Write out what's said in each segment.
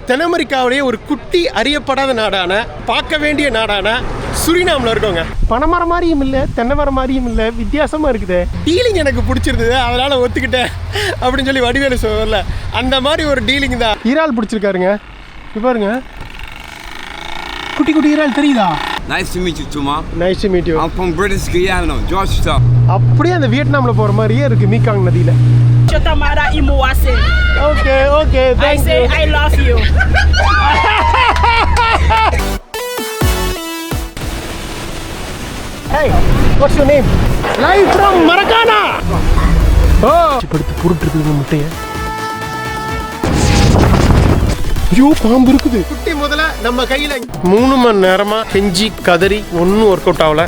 தென் அமெரிக்காவிலேயே ஒரு குட்டி அறியப்படாத நாடான பார்க்க வேண்டிய நாடான சுரினாமில் இருக்கோங்க. பனைமரம் மாதிரியும் இல்லை, தென்னை மரம் மாதிரியும் இல்லை, வித்தியாசமாக இருக்குது. டீலிங் எனக்கு பிடிச்சிருந்தது, அதனால் ஒத்துக்கிட்டேன் அப்படின்னு சொல்லி வடிவேலு சொல்லல, அந்த மாதிரி ஒரு டீலிங் தான். இறால் பிடிச்சிருக்காருங்க, இது பாருங்க, குட்டி குட்டி இறால் தெரியுதா? Nice to meet you too, Mom. Nice to meet you. I'm from British Guyana, Georgetown. அப்படியே அந்த வியட்நாமில் போகிற மாதிரியே இருக்குது மீகாங் நதியில். Chotamara Imuase. Okay, okay, thank you. I say I love you. Hey, what's your name? Live from Maracana. Oh. படுத்து புருட்டுருக்கு முட்டையை. ஐயோ, பாம்பு இருக்குது. குட்டி முதல்ல நம்ம கையில் 3 மணி நேரமாக கெஞ்சி கதறி ஒன்றும் ஒர்க் அவுட் ஆகல.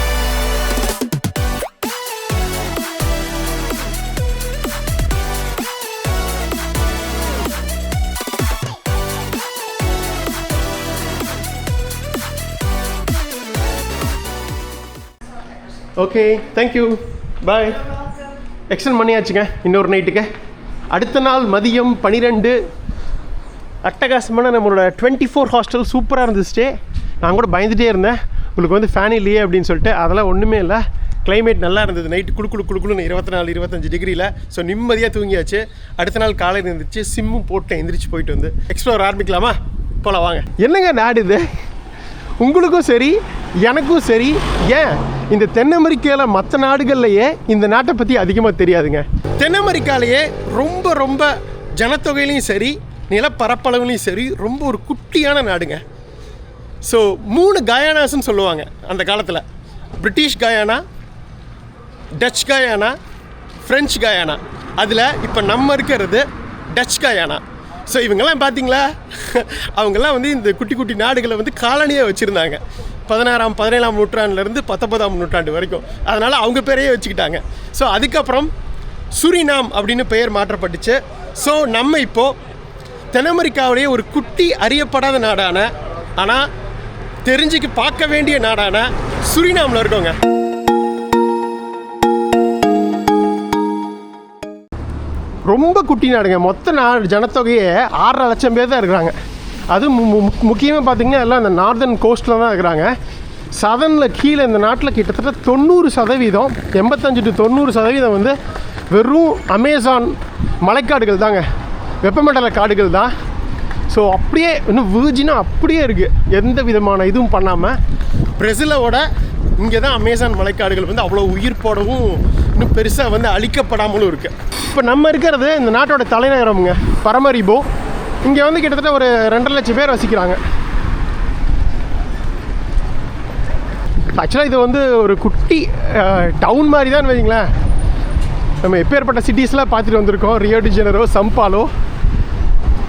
ஓகே, தேங்க்யூ, பாய். எக்ஸ்டெண்ட் பண்ணியாச்சுங்க இன்னொரு நைட்டுக்கு. அடுத்த நாள் மதியம் 12. அட்டகாசமான நம்மளோட 24 ஹாஸ்டல் சூப்பராக இருந்துச்சு. நான் கூட பயந்துகிட்டே இருந்தேன், உங்களுக்கு வந்து ஃபேன் இல்லையே அப்படின்னு சொல்லிட்டு. அதெல்லாம் ஒன்றுமே இல்லை, கிளைமேட் நல்லா இருந்தது. நைட்டு குழுக்குன்னு 24-25 டிகிரியில். ஸோ நிம்மதியாக தூங்கியாச்சு. அடுத்த நாள் காலையில் இருந்துச்சு, சிம்மும் போட்டு எந்திரிச்சு போயிட்டு வந்து எக்ஸ்ப்ளோர் ஆரம்பிக்கலாமா? போகலாம் வாங்க. என்னங்க நாடு இது, உங்களுக்கும் சரி எனக்கும் சரி. ஏன் இந்த தென் அமெரிக்காவில் மற்ற நாடுகள்லையே இந்த நாட்டை பற்றி அதிகமாக தெரியாதுங்க. தென் அமெரிக்காலேயே ரொம்ப ரொம்ப ஜனத்தொகையிலையும் சரி நிலப்பரப்பளவுலையும் சரி ரொம்ப ஒரு குட்டியான நாடுங்க. ஸோ 3 கயானாஸ்ன்னு சொல்லுவாங்க அந்த காலத்தில். British Guyana, touch Guyana, French Guyana. அதில் இப்போ நம்ம இருக்கிறது டச் கயானா. ஸோ இவங்கெல்லாம் பார்த்தீங்களா, அவங்கெல்லாம் வந்து இந்த குட்டி குட்டி நாடுகளை வந்து காலனியாக வச்சுருந்தாங்க 16ஆம் 17ஆம் நூற்றாண்டுலேருந்து 19ஆம் நூற்றாண்டு வரைக்கும். அதனால் அவங்க பேரையே வச்சுக்கிட்டாங்க. ஸோ அதுக்கப்புறம் சுரினாம் அப்படின்னு பெயர் மாற்றப்பட்டுச்சு. ஸோ நம்ம இப்போது தென் அமெரிக்காவிலேயே ஒரு குட்டி அறியப்படாத நாடான ஆனால் தெரிஞ்சுக்கு பார்க்க வேண்டிய நாடான சுரினாமில் இருக்கோங்க. ரொம்ப குட்டி நாடுங்க. மொத்த ஜனத்தொகையே 6.5 லட்சம் பேர் தான் இருக்கிறாங்க. அதுவும் முக்கியமாக பார்த்திங்கன்னா எல்லாம் இந்த நார்தன் கோஸ்ட்டில் தான் இருக்கிறாங்க. சதனில் கீழே இந்த நாட்டில் கிட்டத்தட்ட 90%, 85 to 90% வந்து வெறும் அமேசான் மலைக்காடுகள் தாங்க, வெப்பமண்டல காடுகள் தான். ஸோ அப்படியே இன்னும் வீர்ஜினாக அப்படியே இருக்குது, எந்த விதமான இதுவும் பண்ணாமல். பிரேசிலோட இங்கே தான் அமேசான் மலைக்காடுகள் வந்து அவ்வளோ உயிர்ப்போடவும் இன்னும் பெருசாக வந்து அழிக்கப்படாமலும் இருக்குது. இப்போ நம்ம இருக்கிறது இந்த நாட்டோட தலைநகரம்ங்க, பரமரிபோ. இங்கே வந்து கிட்டத்தட்ட ஒரு 2.5 லட்சம் பேர் வசிக்கிறாங்க. ஆக்சுவலாக இது வந்து ஒரு குட்டி டவுன் மாதிரி தான் வைங்களேன். நம்ம எப்பேற்பட்ட சிட்டிஸ்லாம் பார்த்துட்டு வந்திருக்கோம். ரியோ டி ஜெனரோ,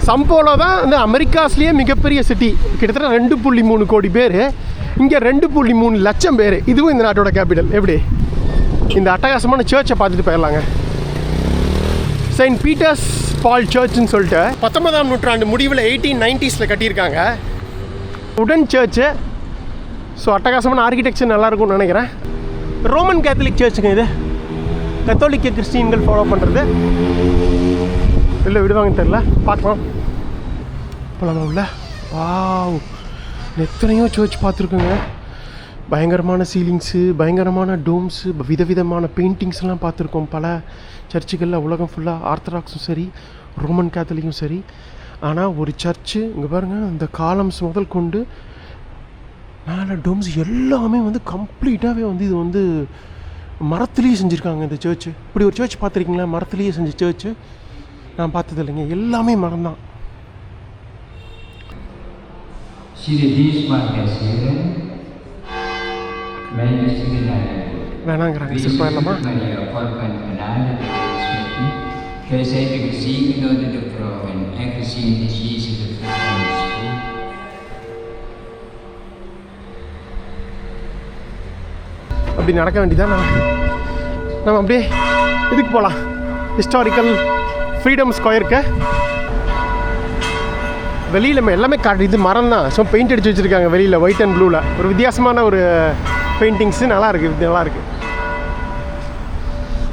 சம்போலோ தான் வந்து அமெரிக்காஸ்லேயே மிகப்பெரிய சிட்டி. கிட்டத்தட்ட 2.3 கோடி பேர், இங்கே 2.3 லட்சம் பேர். இதுவும் இந்த நாட்டோட கேபிட்டல். எப்படி இந்த அட்டகாசமான சர்ச்சை பார்த்துட்டு போயிடலாங்க. செயின்ட் பீட்டர்ஸ் பால் சர்ச்னு சொல்லிட்டு 19ஆம் நூற்றாண்டு முடிவில் 1890s கட்டியிருக்காங்க. உடன் சர்ச்சு. ஸோ அட்டகாசமான ஆர்கிடெக்சர் நல்லாயிருக்கும்னு நினைக்கிறேன். ரோமன் கேத்தலிக் சர்ச்சுங்க இது. கத்தோலிக்க கிறிஸ்டியன்கள் ஃபாலோ பண்ணுறது. இல்லை விடுவாங்கன்னு தெரில, பார்க்கலாம். போகலாமா உள்ள? வாவ், எத்தனையோ சர்ச் பார்த்துருக்குங்க. பயங்கரமான சீலிங்ஸு, பயங்கரமான டோம்ஸு, விதவிதமான பெயிண்டிங்ஸ்லாம் பார்த்துருக்கோம் பல சர்ச்சுகளில் உலகம் ஃபுல்லாக. ஆர்த்தடாக்ஸும் சரி, ரோமன் கேத்தலிக்கும் சரி. ஆனால் ஒரு சர்ச்சு இங்கே பாருங்கள், இந்த காலம்ஸ் முதல் கொண்டு மேலே டோம்ஸ் எல்லாமே வந்து கம்ப்ளீட்டாகவே வந்து இது வந்து மரத்துலேயே செஞ்சுருக்காங்க இந்த சர்ச்சு. இப்படி ஒரு சர்ச் பார்த்துருக்கீங்களா? மரத்துலேயே செஞ்ச சர்ச்சு நான் பார்த்தது இல்லைங்க, எல்லாமே மரம் தான். வேணாங்கிறாங்க. சிற்பம் இல்லாமா? அப்படி நடக்க வேண்டியதான். நம்ம அப்படியே இதுக்கு போகலாம், ஹிஸ்டாரிக்கல் ஃப்ரீடம் ஸ்கொயருக்கு. வெளியில் நம்ம எல்லாமே இது மரம் தான். ஸோ பெயிண்ட் அடித்து வச்சுருக்காங்க வெளியில், ஒயிட் அண்ட் ப்ளூவில். ஒரு வித்தியாசமான ஒரு பெயிண்டிங்ஸு நல்லாயிருக்கு, நல்லாயிருக்கு.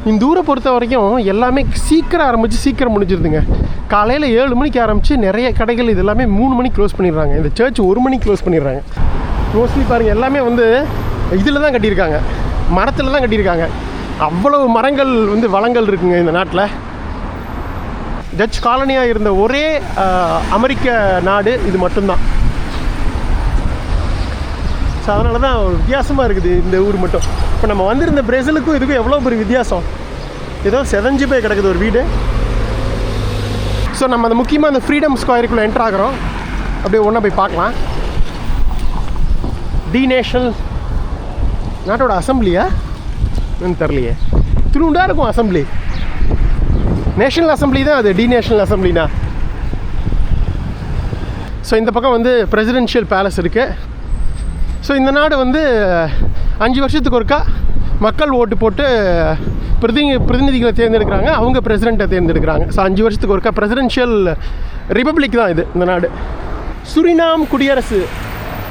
இந்த ஊரை பொறுத்த வரைக்கும் எல்லாமே சீக்கிரம் ஆரம்பித்து சீக்கிரம் முடிஞ்சிருதுங்க. காலையில் 7 மணிக்கு ஆரம்பித்து நிறைய கடைகள் இது எல்லாமே 3 மணிக்கு க்ளோஸ் பண்ணிடுறாங்க. இந்த சர்ச் 1 மணிக்கு க்ளோஸ் பண்ணிடுறாங்க. மோஸ்ட்லி பாருங்கள் எல்லாமே வந்து இதில் தான் கட்டியிருக்காங்க, மரத்தில் தான் கட்டியிருக்காங்க. அவ்வளவு மரங்கள் வந்து வளங்கள் இருக்குங்க இந்த நாட்டில். டச் காலனியாக இருந்த ஒரே அமெரிக்க நாடு இது மட்டும்தான். ஸோ அதனால தான் வித்தியாசமாக இருக்குது இந்த ஊர் மட்டும். இப்போ நம்ம வந்திருந்த பிரேசிலுக்கும் இதுக்கும் எவ்வளோ பெரிய வித்தியாசம். ஏதோ செதஞ்சு போய் கிடக்குது ஒரு வீடு. ஸோ நம்ம அந்த முக்கியமாக அந்த ஃப்ரீடம் ஸ்கொயருக்குள்ளே என்ட்ரு ஆகிறோம். அப்படியே ஒன்றா போய் பார்க்கலாம். தி நேஷனல் நாட்டோட அசம்பிளியா தெரியலையே, திருண்டா இருக்கும் அசம்பிளி. நேஷனல் அசம்பிளி தான் அது, டி நேஷனல் அசம்பிளினா. ஸோ இந்த பக்கம் வந்து பிரசிடென்ஷியல் பேலஸ் இருக்குது. ஸோ இந்த நாடு வந்து 5 வருஷத்துக்கு ஒருக்கா மக்கள் ஓட்டு போட்டு பிரதிநிதிகளை தேர்ந்தெடுக்கிறாங்க, அவங்க பிரசிடெண்ட்டை தேர்ந்தெடுக்கிறாங்க. ஸோ 5 வருஷத்துக்கு ஒருக்கா பிரசிடென்ஷியல் ரிப்பப்ளிக் தான் இது இந்த நாடு. சுரினாம் குடியரசு.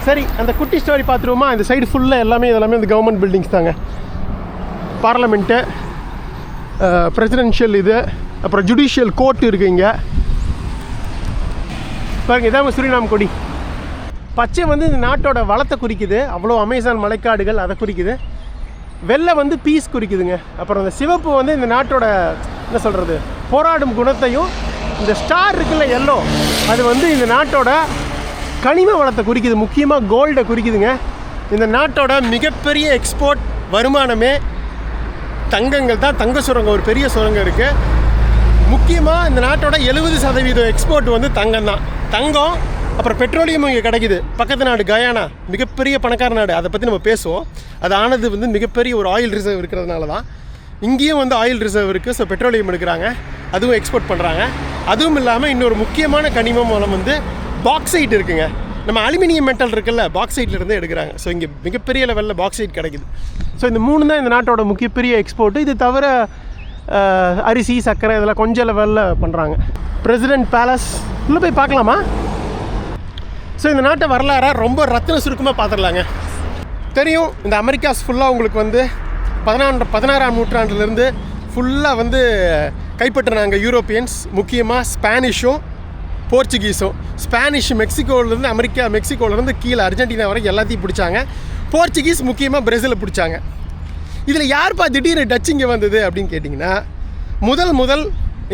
சரி, அந்த குட்டி ஸ்டோரி பார்த்துருவோமா? இந்த சைடு ஃபுல்லாக எல்லாமே இந்த கவர்மெண்ட் பில்டிங்ஸ் தாங்க. பார்லமெண்ட்டு, பிரசிடென்ஷியல் இது, அப்புறம் ஜுடிஷியல் கோர்ட் இருக்குது இங்கே பாருங்கள். இதாங்க சுரினாம் கொடி. பச்சை வந்து இந்த நாட்டோட வளத்தை குறிக்குது, அவ்வளோ அமேசான் மலைக்காடுகள் அதை குறிக்குது. வெள்ளை வந்து பீஸ் குறிக்குதுங்க. அப்புறம் இந்த சிவப்பு வந்து இந்த நாட்டோட என்ன சொல்கிறது போராடும் குணத்தையும், இந்த ஸ்டார் இருக்குல்ல எல்லோ, அது வந்து இந்த நாட்டோட கனிம வளத்தை குறிக்குது, முக்கியமாக கோல்டை குறிக்குதுங்க. இந்த நாட்டோட மிகப்பெரிய எக்ஸ்போர்ட் வருமானமே தங்கங்கள் தான். தங்க சுரங்கம் ஒரு பெரிய சுரங்கம் இருக்குது. முக்கியமாக இந்த நாட்டோட 70% எக்ஸ்போர்ட் வந்து தங்கம் தான். தங்கம், அப்புறம் பெட்ரோலியம் இங்கே கிடைக்குது. பக்கத்து நாடு கயானா மிகப்பெரிய பணக்கார நாடு, அதை பற்றி நம்ம பேசுவோம். அது ஆனது வந்து மிகப்பெரிய ஒரு ஆயில் ரிசர்வ் இருக்கிறதுனால தான். இங்கேயும் வந்து ஆயில் ரிசர்வ் இருக்குது. ஸோ பெட்ரோலியம் எடுக்கிறாங்க, அதுவும் எக்ஸ்போர்ட் பண்ணுறாங்க. அதுவும் இல்லாமல் இன்னொரு முக்கியமான கனிமம் மூலம் வந்து பாக்சைட் இருக்குங்க. நம்ம அலுமினியம் மெட்டல் இருக்குல்ல, பாக்சைட்லேருந்து எடுக்கிறாங்க. ஸோ இங்கே மிகப்பெரிய லெவலில் பாக்சைட் கிடைக்குது. ஸோ இந்த 3 தான் இந்த நாட்டோட முக்கியப்பெரிய எக்ஸ்போர்ட்டு. இது தவிர அரிசி, சர்க்கரை இதெல்லாம் கொஞ்சம் லெவலில் பண்ணுறாங்க. பிரசிடென்ட் பேலஸ் உள்ளே போய் பார்க்கலாமா? ஸோ இந்த நாட்டை வரலாறாக ரொம்ப ரத்தின சுருக்கமாக பார்த்துடலாங்க. தெரியும், இந்த அமெரிக்காஸ் ஃபுல்லாக உங்களுக்கு வந்து 16ஆம் நூற்றாண்டுலேருந்து ஃபுல்லாக வந்து கைப்பற்றினாங்க யூரோப்பியன்ஸ். முக்கியமாக ஸ்பானிஷும் போர்ச்சுகீஸும். ஸ்பானிஷ் மெக்சிகோவிலேருந்து மெக்சிகோவிலேருந்து கீழே அர்ஜென்டினா வரைக்கும் எல்லாத்தையும் பிடிச்சாங்க. போர்ச்சுகீஸ் முக்கியமாக பிரேசிலை பிடிச்சாங்க. இதில் யார்ப்பா திடீர்னு டச் இங்கே வந்தது அப்படின்னு கேட்டிங்கன்னா, முதல்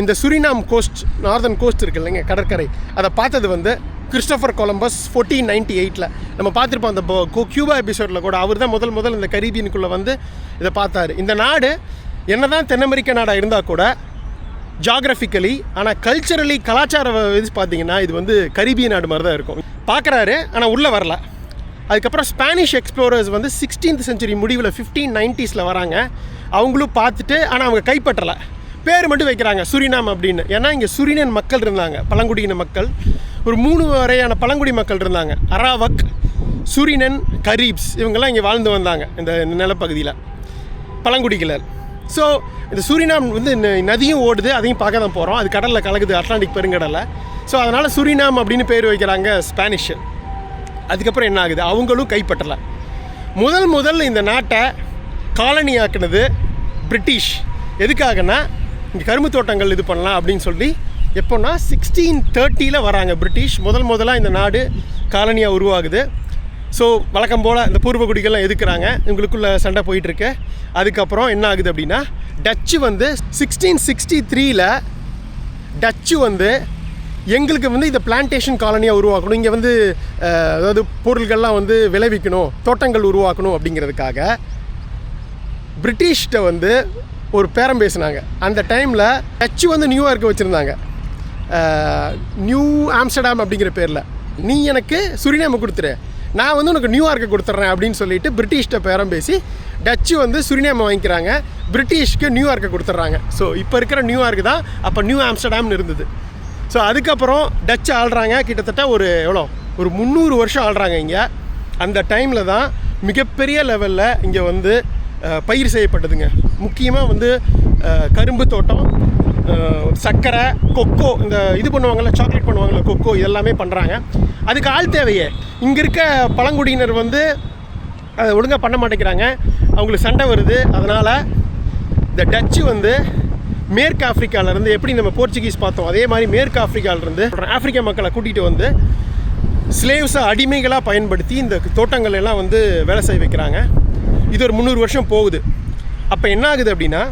இந்த சுரினாம் கோஸ்ட், நார்தன் கோஸ்ட் இருக்குது இல்லைங்க, கடற்கரை, அதை பார்த்தது வந்து கிறிஸ்டோஃபர் கொலம்பஸ் 1498 நம்ம பார்த்துருப்போம். அந்த கியூபா எபிசோடில் கூட அவர் தான் முதல் இந்த கரீபியனுக்குள்ளே வந்து இதை பார்த்தாரு. இந்த நாடு என்ன தான் தென் அமெரிக்க நாடாக இருந்தால் கூட ஜாகிரபிக்கலி, ஆனால் கல்ச்சரலி, கலாச்சார இது பார்த்தீங்கன்னா இது வந்து கரீபியன் நாடு மாதிரி தான் இருக்கும். பார்க்குறாரு, ஆனால் உள்ளே வரல. அதுக்கப்புறம் ஸ்பானிஷ் எக்ஸ்ப்ளோரர்ஸ் வந்து 16th செஞ்சுரி முடிவில் 1590s வராங்க. அவங்களும் பார்த்துட்டு, ஆனால் அவங்க கைப்பற்றலை. பேர் மட்டும் வைக்கிறாங்க சுரினாம் அப்படின்னு. ஏன்னா இங்கே சுரினன் மக்கள் இருந்தாங்க, பழங்குடியின மக்கள். ஒரு 3 வரையான பழங்குடி மக்கள் இருந்தாங்க. அராவக், சுரினன், கரீப்ஸ், இவங்கெல்லாம் இங்கே வாழ்ந்து வந்தாங்க இந்த நிலப்பகுதியில், பழங்குடிகளர். ஸோ இந்த சுரினாம் வந்து நதியும் ஓடுது, அதையும் பார்க்க தான் போகிறோம். அது கடலில் கலக்குது, அட்லாண்டிக் பெருங்கடலில். ஸோ அதனால் சுரினாம் அப்படின்னு பேர் வைக்கிறாங்க ஸ்பானிஷு. அதுக்கப்புறம் என்ன ஆகுது, அவங்களும் கைப்பற்றலை. முதல் இந்த நாட்டை காலனி ஆக்குனது பிரிட்டிஷ். எதுக்காகனா இங்கே கரும்பு தோட்டங்கள் இது பண்ணலாம் அப்படின்னு சொல்லி. எப்போன்னா 1630 வராங்க பிரிட்டிஷ். முதலாக இந்த நாடு காலனியாக உருவாகுது. ஸோ வழக்கம் போல் இந்த பூர்வகுடிகள்லாம் எதுக்குறாங்க, இவங்களுக்குள்ள சண்டை போயிட்டுருக்கு. அதுக்கப்புறம் என்ன ஆகுது அப்படின்னா, டச்சு வந்து 1663 டச்சு வந்து எங்களுக்கு வந்து இந்த பிளான்டேஷன் காலனியாக உருவாக்கணும், இங்கே வந்து அதாவது பொருள்கள்லாம் வந்து விளைவிக்கணும், தோட்டங்கள் உருவாக்கணும் அப்படிங்கிறதுக்காக பிரிட்டிஷ்கிட்ட வந்து ஒரு பேரம் பேசினாங்க. அந்த டைமில் டச்சு வந்து நியூயார்க்கை வச்சுருந்தாங்க, நியூ ஆம்ஸ்டர்டாம் அப்படிங்கிற பேரில். நீ எனக்கு சுரினாமை கொடுத்துரு, நான் வந்து உனக்கு நியூயார்க்கை கொடுத்துட்றேன் அப்படின்னு சொல்லிட்டு பிரிட்டிஷ்கிட்ட பேரம் பேசி டச்சு வந்து சுரினாமை வாங்கிக்கிறாங்க, பிரிட்டிஷ்க்கு நியூயார்க்கை கொடுத்துட்றாங்க. ஸோ இப்போ இருக்கிற நியூயார்க்கு தான் அப்போ நியூ ஆம்ஸ்டர்டாம்னு இருந்தது. ஸோ அதுக்கப்புறம் டச்சு ஆள்றாங்க, கிட்டத்தட்ட ஒரு 300 வருஷம் ஆள்றாங்க இங்கே. அந்த டைமில் தான் மிகப்பெரிய லெவலில் இங்கே வந்து பயிர் செய்யப்பட்டதுங்க. முக்கியமாக வந்து கரும்பு தோட்டம், சர்க்கரை, கொக்கோ, இந்த இது பண்ணுவாங்கள்ல, சாக்லேட் பண்ணுவாங்கள்ல, கொக்கோ, இதெல்லாமே பண்ணுறாங்க. அதுக்கு ஆள் தேவையே. இங்கே இருக்க பழங்குடியினர் வந்து அதை ஒழுங்காக பண்ண மாட்டேங்கிறாங்க, அவங்களுக்கு சண்டை வருது. அதனால் இந்த டச்சு வந்து மேற்கு ஆப்பிரிக்காவிலேருந்து எப்படி நம்ம போர்ச்சுகீஸ் பார்த்தோம் அதே மாதிரி மேற்கு ஆப்பிரிக்காவிலேருந்து ஆப்பிரிக்க மக்களை கூட்டிகிட்டு வந்து ஸ்லேவ்ஸை அடிமைகளாக பயன்படுத்தி இந்த தோட்டங்கள் எல்லாம் வந்து வேலை செய்ய வைக்கிறாங்க. இது ஒரு 300 வருஷம் போகுது. அப்போ என்ன ஆகுது அப்படின்னா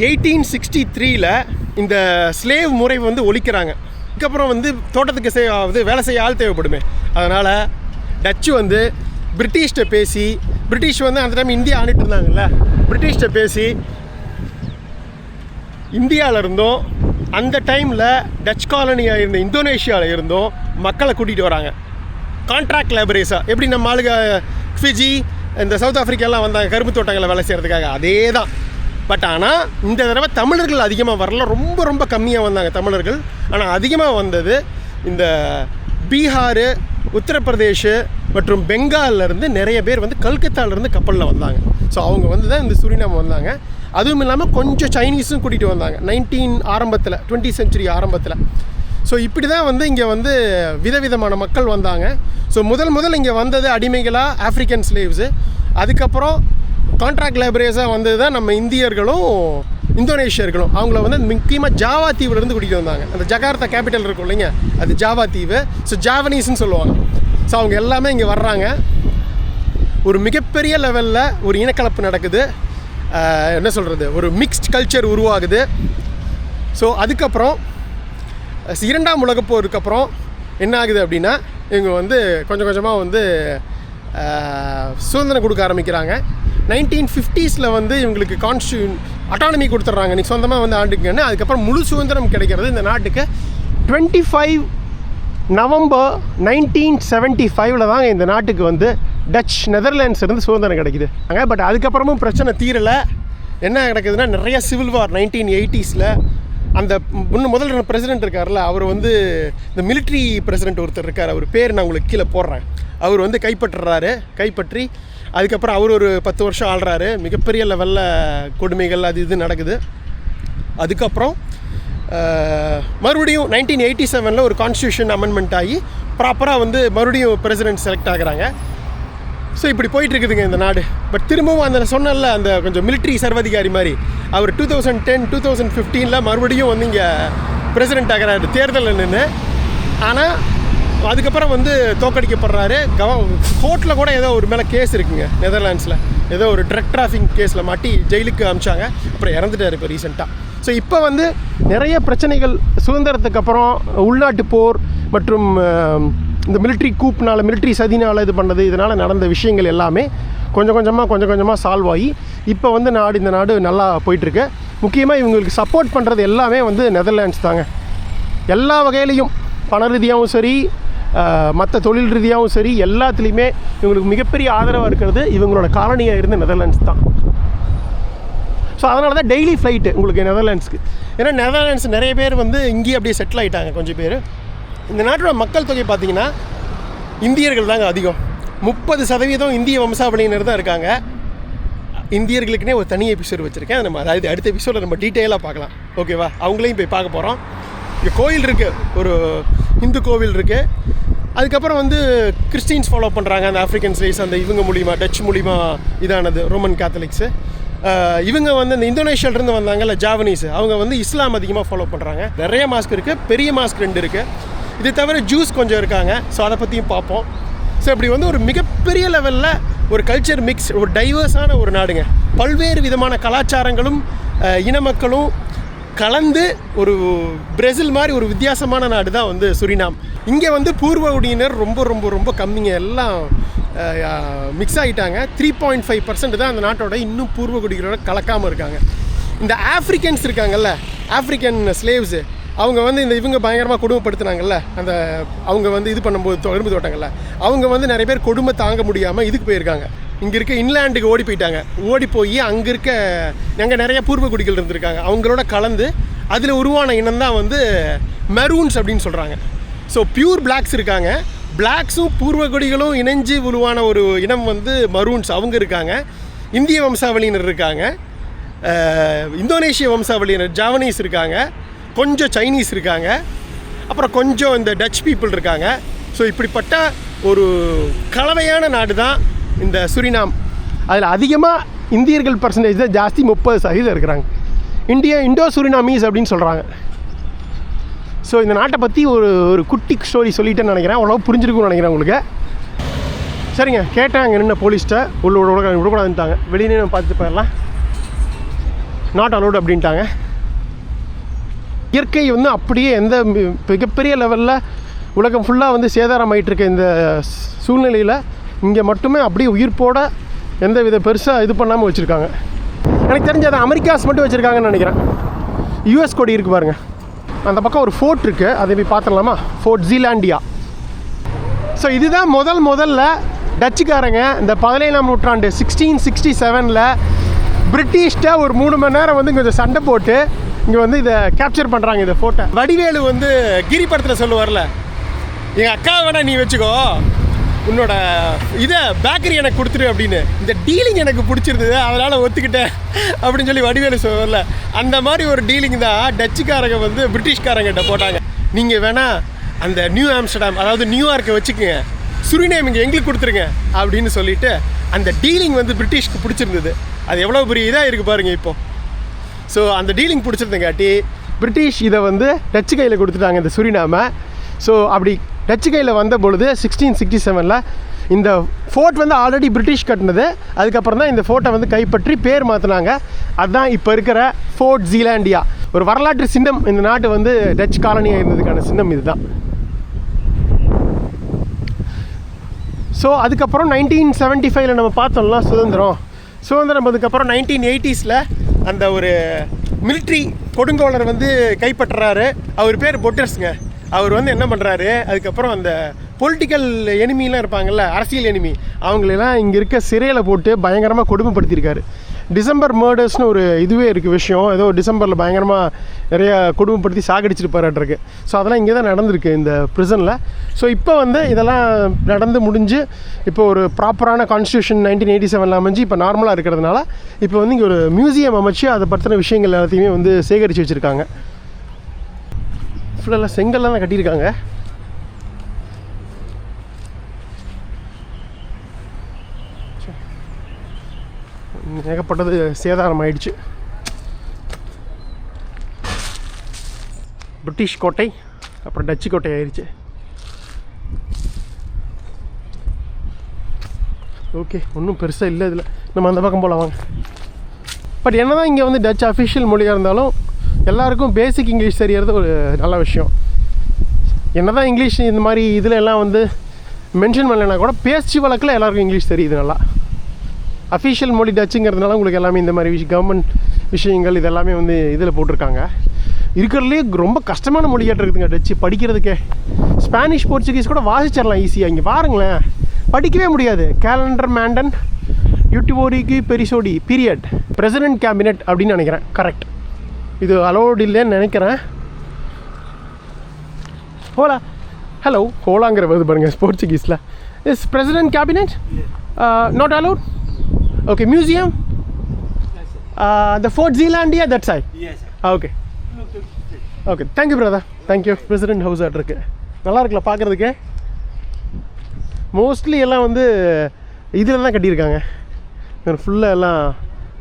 1863 இந்த ஸ்லேவ் முறை வந்து ஒழிக்கிறாங்க. அதுக்கப்புறம் வந்து தோட்டத்துக்கு வேலை செய்ய ஆள் தேவைப்படுமே. அதனால் டச்சு வந்து பிரிட்டிஷ்கிட்ட பேசி, பிரிட்டிஷ் வந்து அந்த டைம் இந்தியா ஆண்டுட்டு இருந்தாங்கல்ல, பிரிட்டிஷ்கிட்ட பேசி இந்தியாவில் இருந்தோம் அந்த டைமில் டச் காலனியாக இருந்த இந்தோனேஷியாவில் இருந்தோம் மக்களை கூட்டிகிட்டு வராங்க கான்ட்ராக்ட் லேபரேஸாக. எப்படி நம்ம ஆளுங்க ஃபிஜி இந்த சவுத் ஆஃப்ரிக்காலாம் வந்தாங்க கரும்பு தோட்டங்களை வேலை செய்கிறதுக்காக, அதே தான். பட் ஆனால் இந்த தடவை தமிழர்கள் அதிகமாக வரல, ரொம்ப ரொம்ப கம்மியாக வந்தாங்க தமிழர்கள். ஆனால் அதிகமாக வந்தது இந்த பீகார், உத்தரப்பிரதேஷ் மற்றும் பெங்காலிலேருந்து நிறைய பேர் வந்து கல்கத்தாவிலேருந்து கப்பலில் வந்தாங்க. ஸோ அவங்க வந்து தான் இந்த சுரினாம் வந்தாங்க. அதுவும் இல்லாமல் கொஞ்சம் சைனீஸும் கூட்டிகிட்டு வந்தாங்க 20th century ஆரம்பத்தில். ஸோ இப்படி தான் வந்து இங்கே வந்து விதவிதமான மக்கள் வந்தாங்க. ஸோ முதல் இங்கே வந்தது அடிமைகளாக ஆஃப்ரிக்கன் ஸ்லேவ்ஸு. அதுக்கப்புறம் கான்ட்ராக்ட் லேபரேஸாக வந்தது தான் நம்ம இந்தியர்களும் இந்தோனேஷியர்களும். அவங்கள வந்து முக்கியமாக ஜாவா தீவுலேருந்து கூட்டிகிட்டு வந்தாங்க. அந்த ஜகார்த்தா கேபிட்டல் இருக்கும் இல்லைங்க, அது ஜாவா தீவு. ஸோ ஜாவனீஸ்ன்னு சொல்லுவாங்க. ஸோ அவங்க எல்லாமே இங்கே வர்றாங்க. ஒரு மிகப்பெரிய லெவலில் ஒரு இனக்கலப்பு நடக்குது. என்ன சொல்கிறது, ஒரு மிக்ஸ்ட் கல்ச்சர் உருவாகுது. ஸோ அதுக்கப்புறம் 2ஆம் உலகப் போருக்கு அப்புறம் என்ன ஆகுது அப்படின்னா இவங்க வந்து கொஞ்சம் கொஞ்சமாக வந்து சுதந்திரம் கொடுக்க ஆரம்பிக்கிறாங்க. 1950s வந்து இவங்களுக்கு அட்டானமி கொடுத்துட்றாங்க, நீ சொந்தமாக வந்து ஆண்டுக்குன்னு. அதுக்கப்புறம் முழு சுதந்திரம் கிடைக்கிறது இந்த நாட்டுக்கு 25 நவம்பர் 1975 தாங்க இந்த நாட்டுக்கு வந்து டச் நெதர்லாண்ட்ஸ் இருந்து சுதந்திரம் கிடைக்குது. பட் அதுக்கப்புறமும் பிரச்சனை தீரலை. என்ன நடக்குதுன்னா நிறைய சிவில் வார் 1980s. அந்த முதல்ல பிரசிடென்ட் இருக்கார்ல, அவர் வந்து இந்த மிலிட்ரி பிரசிடென்ட் ஒருத்தர் இருக்கார், அவர் பேர் நான் உங்களுக்கு கீழே போடுறேன். அவர் வந்து கைப்பற்றி அதுக்கப்புறம் அவர் ஒரு 10 வருஷம் ஆள்றாரு. மிகப்பெரிய லெவலில் கொடுமைகள் அது இது நடக்குது. அதுக்கப்புறம் மறுபடியும் 1987 ஒரு கான்ஸ்டியூஷன் அமெண்ட்மெண்ட் ஆகி ப்ராப்பராக வந்து மறுபடியும் பிரசிடென்ட் செலக்ட் ஆகுறாங்க. ஸோ இப்படி போயிட்டுருக்குதுங்க இந்த நாடு. பட் திரும்பவும் அந்த சொன்னல அந்த கொஞ்சம் மிலிட்ரி சர்வதிகாரி மாதிரி அவர் 2010 2015 மறுபடியும் வந்து இங்கே பிரசிடென்ட் ஆகிறாரு தேர்தலில் நின்று. ஆனால் அதுக்கப்புறம் வந்து தோக்கடிக்கப்படுறாரு. கோர்ட்டில் கூட ஏதோ ஒரு மேலே கேஸ் இருக்குங்க நெதர்லாண்ட்ஸில், ஏதோ ஒரு ட்ரக் டிராஃபிக் கேஸில் மாட்டி ஜெயிலுக்கு அனுப்பிச்சாங்க. அப்புறம் இறந்துட்டார் இப்போ ரீசெண்டாக. ஸோ இப்போ வந்து நிறைய பிரச்சனைகள் சுதந்திரத்துக்கு அப்புறம் உள்நாட்டு போர் மற்றும் இந்த மிலிட்ரி சதினால் இது பண்ணது, இதனால் நடந்த விஷயங்கள் எல்லாமே கொஞ்சம் கொஞ்சமாக சால்வ் ஆகி இப்போ வந்து இந்த நாடு நல்லா போயிட்டுருக்கு. முக்கியமாக இவங்களுக்கு சப்போர்ட் பண்ணுறது எல்லாமே வந்து நெதர்லாண்ட்ஸ் தாங்க. எல்லா வகையிலையும் பண ரீதியாகவும் சரி, மற்ற தொழில் ரீதியாகவும் சரி, எல்லாத்துலேயுமே இவங்களுக்கு மிகப்பெரிய ஆதரவாக இருக்கிறது இவங்களோட காலனியாக இருந்த நெதர்லாண்ட்ஸ் தான். ஸோ அதனால தான் டெய்லி ஃப்ளைட்டு உங்களுக்கு நெதர்லாண்ட்ஸ்க்கு. ஏன்னா நெதர்லாண்ட்ஸ் நிறைய பேர் வந்து இங்கேயே அப்படியே செட்டில் ஆகிட்டாங்க. கொஞ்சம் பேர் இந்த நாட்டோட மக்கள் தொகை பார்த்திங்கன்னா இந்தியர்கள் தாங்க அதிகம். 30% இந்திய வம்சாவளியினர் தான் இருக்காங்க. இந்தியர்களுக்குனே ஒரு தனி எபிசோடு வச்சுருக்கேன். நம்ம அதாவது அடுத்த எபிசோடில் நம்ம டீட்டெயிலாக பார்க்கலாம், ஓகேவா? அவங்களையும் போய் பார்க்க போகிறோம். இங்கே கோயில் இருக்குது, ஒரு இந்து கோவில் இருக்குது. அதுக்கப்புறம் வந்து கிறிஸ்டின்ஸ் ஃபாலோ பண்ணுறாங்க அந்த ஆஃப்ரிக்கன் ஸ்லேவ்ஸ், அந்த இவங்க மூலிமா டச் மூலிமா இதானது ரோமன் கேத்தலிக்ஸு. இவங்க வந்து இந்த இந்தோனேஷியாவிலேருந்து வந்தாங்கல்ல ஜாவனீஸ், அவங்க வந்து இஸ்லாம் அதிகமாக ஃபாலோ பண்ணுறாங்க. நிறைய மாஸ்க் இருக்குது, பெரிய மாஸ்க் 2 இருக்குது. இது தவிர ஜூஸ் கொஞ்சம் இருக்காங்க. ஸோ அதை பற்றியும் பார்ப்போம். ஸோ இப்படி வந்து ஒரு மிகப்பெரிய லெவலில் ஒரு கல்ச்சர் மிக்ஸ், ஒரு டைவர்ஸான ஒரு நாடுங்க. பல்வேறு விதமான கலாச்சாரங்களும் இன மக்களும் கலந்து ஒரு பிரேசில் மாதிரி ஒரு வித்தியாசமான நாடு தான் வந்து சுரினாம். இங்கே வந்து பூர்வகுடியினர் ரொம்ப ரொம்ப ரொம்ப கம்மிங்க, எல்லாம் மிக்ஸ் ஆகிட்டாங்க. 3.5% தான் அந்த நாட்டோட இன்னும் பூர்வகுடிகளோட கலக்காமல் இருக்காங்க. இந்த ஆஃப்ரிக்கன்ஸ் இருக்காங்கல்ல, ஆஃப்ரிக்கன் ஸ்லேவ்ஸு, அவங்க வந்து இவங்க பயங்கரமாக கொடுமைப்படுத்தினாங்கல்ல, அந்த அவங்க வந்து இது பண்ணும்போது கரும்பு தோட்டங்கள்ல, அவங்க வந்து நிறைய பேர் கொடுமை தாங்க முடியாமல் இதுக்கு போயிருக்காங்க. இங்கே இருக்க இன்லேண்டுக்கு ஓடி போயிட்டாங்க. ஓடி போய் அங்கே இருக்க நிறைய பூர்வகுடிகள் இருந்திருக்காங்க, அவங்களோட கலந்து அதில் உருவான இனம் தான் வந்து மெரூன்ஸ் அப்படின்னு சொல்கிறாங்க. ஸோ பியூர் பிளாக்ஸ் இருக்காங்க, பிளாக்ஸும் பூர்வகுடிகளும் இணைஞ்சு உருவான ஒரு இனம் வந்து மரூன்ஸ், அவங்க இருக்காங்க. இந்திய வம்சாவளியினர் இருக்காங்க, இந்தோனேஷிய வம்சாவளியினர் ஜாவனீஸ் இருக்காங்க, கொஞ்சம் சைனீஸ் இருக்காங்க, அப்புறம் கொஞ்சம் இந்த டச் பீப்புள் இருக்காங்க. ஸோ இப்படிப்பட்ட ஒரு கலவையான நாடு தான் இந்த சுரினாம். அதில் அதிகமாக இந்தியர்கள் பர்சன்டேஜ் தான் ஜாஸ்தி, 30% இருக்கிறாங்க. இண்டோ சுரினாமீஸ் அப்படின்னு சொல்கிறாங்க. ஸோ இந்த நாட்டை பற்றி ஒரு குட்டி ஸ்டோரி சொல்லிட்டேன்னு நினைக்கிறேன். அவ்வளோ புரிஞ்சிருக்கும்னு நினைக்கிறேன் உங்களுக்கு. சரிங்க, கேட்டேன் அங்கே நின்ன போலீஸ்ட்டை விடக்கூடாதுன்ட்டாங்க. வெளியே நம்ம பார்த்துட்டு போயிடலாம், நாட் அலோடு அப்படின்ட்டாங்க. இயற்கை வந்து அப்படியே எந்த மிகப்பெரிய லெவலில் உலகம் ஃபுல்லாக வந்து சேதாரம் ஆகிட்டு இருக்க இந்த சூழ்நிலையில் இங்கே மட்டுமே அப்படியே உயிர்ப்போட எந்த வித பெருசாக இது பண்ணாமல் வச்சுருக்காங்க. எனக்கு தெரிஞ்ச அதை அமெரிக்காஸ் மட்டும் வச்சுருக்காங்கன்னு நினைக்கிறேன். யூஎஸ் கொடி இருக்குது பாருங்கள். அந்த பக்கம் ஒரு ஃபோர்ட் இருக்குது, அதை போய் பார்த்துடலாமா? ஃபோர்ட் ஜீலாண்டியா. ஸோ இதுதான் முதல்ல டச்சுக்காரங்க இந்த 17ஆம் நூற்றாண்டு 1667 பிரிட்டிஷ்ட ஒரு 3 மணி நேரம் வந்து கொஞ்சம் சண்டை போட்டு இங்கே வந்து இதை கேப்சர் பண்ணுறாங்க. இந்த ஃபோட்டோ வடிவேலு வந்து கிரி படத்தில் சொல்லுவார்ல, எங்கள் அக்கா வேணா நீ வச்சுக்கோ, உன்னோட இதை பேக்கரி எனக்கு கொடுத்துரு அப்படின்னு. இந்த டீலிங் எனக்கு பிடிச்சிருந்தது, அதனால் ஒத்துக்கிட்டேன் அப்படின்னு சொல்லி வடிவேலு சொல்லுவார்ல, அந்த மாதிரி ஒரு டீலிங் தான் டச்சுக்காரங்க வந்து பிரிட்டிஷ்காரங்கிட்ட போட்டாங்க. நீங்கள் வேணா அந்த நியூ ஆம்ஸ்டர்டாம், அதாவது நியூயார்க்கை வச்சுக்கோங்க, சுரினேம் இங்கே எங்களுக்கு கொடுத்துருங்க அப்படின்னு சொல்லிட்டு அந்த டீலிங் வந்து பிரிட்டிஷ்க்கு பிடிச்சிருந்தது. அது எவ்வளோ பெரிய இதாக இருக்குது பாருங்கள் இப்போது. ஸோ அந்த டீலிங் பிடிச்சிருந்தங்காட்டி பிரிட்டிஷ் இதை வந்து டச்சு கையில் கொடுத்துட்டாங்க இந்த சுரினாமை. ஸோ அப்படி டச்சு கையில் வந்த பொழுது 1667 இந்த ஃபோர்ட் வந்து ஆல்ரெடி பிரிட்டிஷ் கட்டினது. அதுக்கப்புறம் தான் இந்த ஃபோர்ட்டை வந்து கைப்பற்றி பேர் மாற்றினாங்க. அதுதான் இப்போ இருக்கிற ஃபோர்ட் ஜீலாண்டியா. ஒரு வரலாற்று சின்னம். இந்த நாட்டு வந்து டச் காலனியாக இருந்ததுக்கான சின்னம் இதுதான். ஸோ அதுக்கப்புறம் 1975 நம்ம பார்த்தோம்னா சுதந்திரம் அதுக்கப்புறம் 1980s அந்த ஒரு மிலிட்ரி கொடுங்கோலர் வந்து கைப்பற்றுறாரு. அவர் பேர் பொட்டர்ஸுங்க. அவர் வந்து என்ன பண்ணுறாரு, அதுக்கப்புறம் அந்த பொலிட்டிக்கல் எனிமிலாம் இருப்பாங்கள்ல, அரசியல் எனிமி, அவங்களெல்லாம் இங்கே இருக்க சிறையில் போட்டு பயங்கரமாக கொடுமைப்படுத்தியிருக்காரு. டிசம்பர் மர்டர்ஸ்னு ஒரு இதுவே இருக்குது விஷயம். ஏதோ டிசம்பரில் பயங்கரமாக நிறையா கொடுமைப்படுத்தி சாகடிச்சிருப்பாராட்டிருக்கு. ஸோ அதெல்லாம் இங்கே தான் நடந்திருக்கு இந்த ப்ரிசனில். ஸோ இப்போ வந்து இதெல்லாம் நடந்து முடிஞ்சு இப்போ ஒரு ப்ராப்பரான கான்ஸ்டியூஷன் 1987 அமைஞ்சு இப்போ நார்மலாக இருக்கிறதுனால இப்போ வந்து இங்கே ஒரு மியூசியம் அமைச்சு அதை பற்றின விஷயங்கள் எல்லாத்தையுமே வந்து சேகரித்து வச்சுருக்காங்க. ஃபுல்லாக செங்கல்லாம் தான் கட்டியிருக்காங்க. ஏகப்பட்டது சேதாரம் ஆயிடுச்சு. பிரிட்டிஷ் கோட்டை அப்புறம் டச்சு கோட்டை ஆயிடுச்சு. ஓகே, ஒன்றும் பெருசாக இல்லை இதில். நம்ம அந்த பக்கம் போகலாம் வாங்க. பட் என்ன தான் இங்கே வந்து டச் அஃபிஷியல் மொழியாக இருந்தாலும் எல்லாருக்கும் பேசிக் இங்கிலீஷ் தெரியறது ஒரு நல்ல விஷயம். என்ன தான் இங்கிலீஷ் இந்த மாதிரி இதில் எல்லாம் வந்து மென்ஷன் பண்ணலைன்னா கூட பேச்சு வழக்கில் எல்லாருக்கும் இங்கிலீஷ் தெரியுது நல்லா. அஃபிஷியல் மொழி டச்சுங்கிறதுனால உங்களுக்கு எல்லாமே இந்த மாதிரி கவர்மெண்ட் விஷயங்கள் இதெல்லாமே வந்து இதில் போட்டிருக்காங்க. இருக்கிறதுலே ரொம்ப கஷ்டமான மொழியாட்டு இருக்குதுங்க டச்சு படிக்கிறதுக்கே. ஸ்பானிஷ் போர்ச்சுகீஸ் கூட வாசிச்சிடலாம் ஈஸியாக. இங்கே பாருங்களேன், படிக்கவே முடியாது. கேலண்டர் மேண்டன் யூட்டிவோரிக்கு பெரிசோடி பீரியட் பிரசிடென்ட் கேபினெட் அப்படின்னு நினைக்கிறேன். கரெக்ட், இது அலோடு இல்லைன்னு நினைக்கிறேன். ஹோலா, ஹலோ, ஹோலாங்கிற வருது பாருங்கள் போர்ச்சுகீஸில். Is president cabinet not allot? Okay, museum? The Fort Zealandia, that side? Yes, sir. Okay. Okay, thank you brother. Thank you. President House இருக்கு. நல்லா இருக்குல்ல பார்க்குறதுக்கு. மோஸ்ட்லி எல்லாம் வந்து இதில் தான் கட்டியிருக்காங்க. ஃபுல்லாக எல்லாம்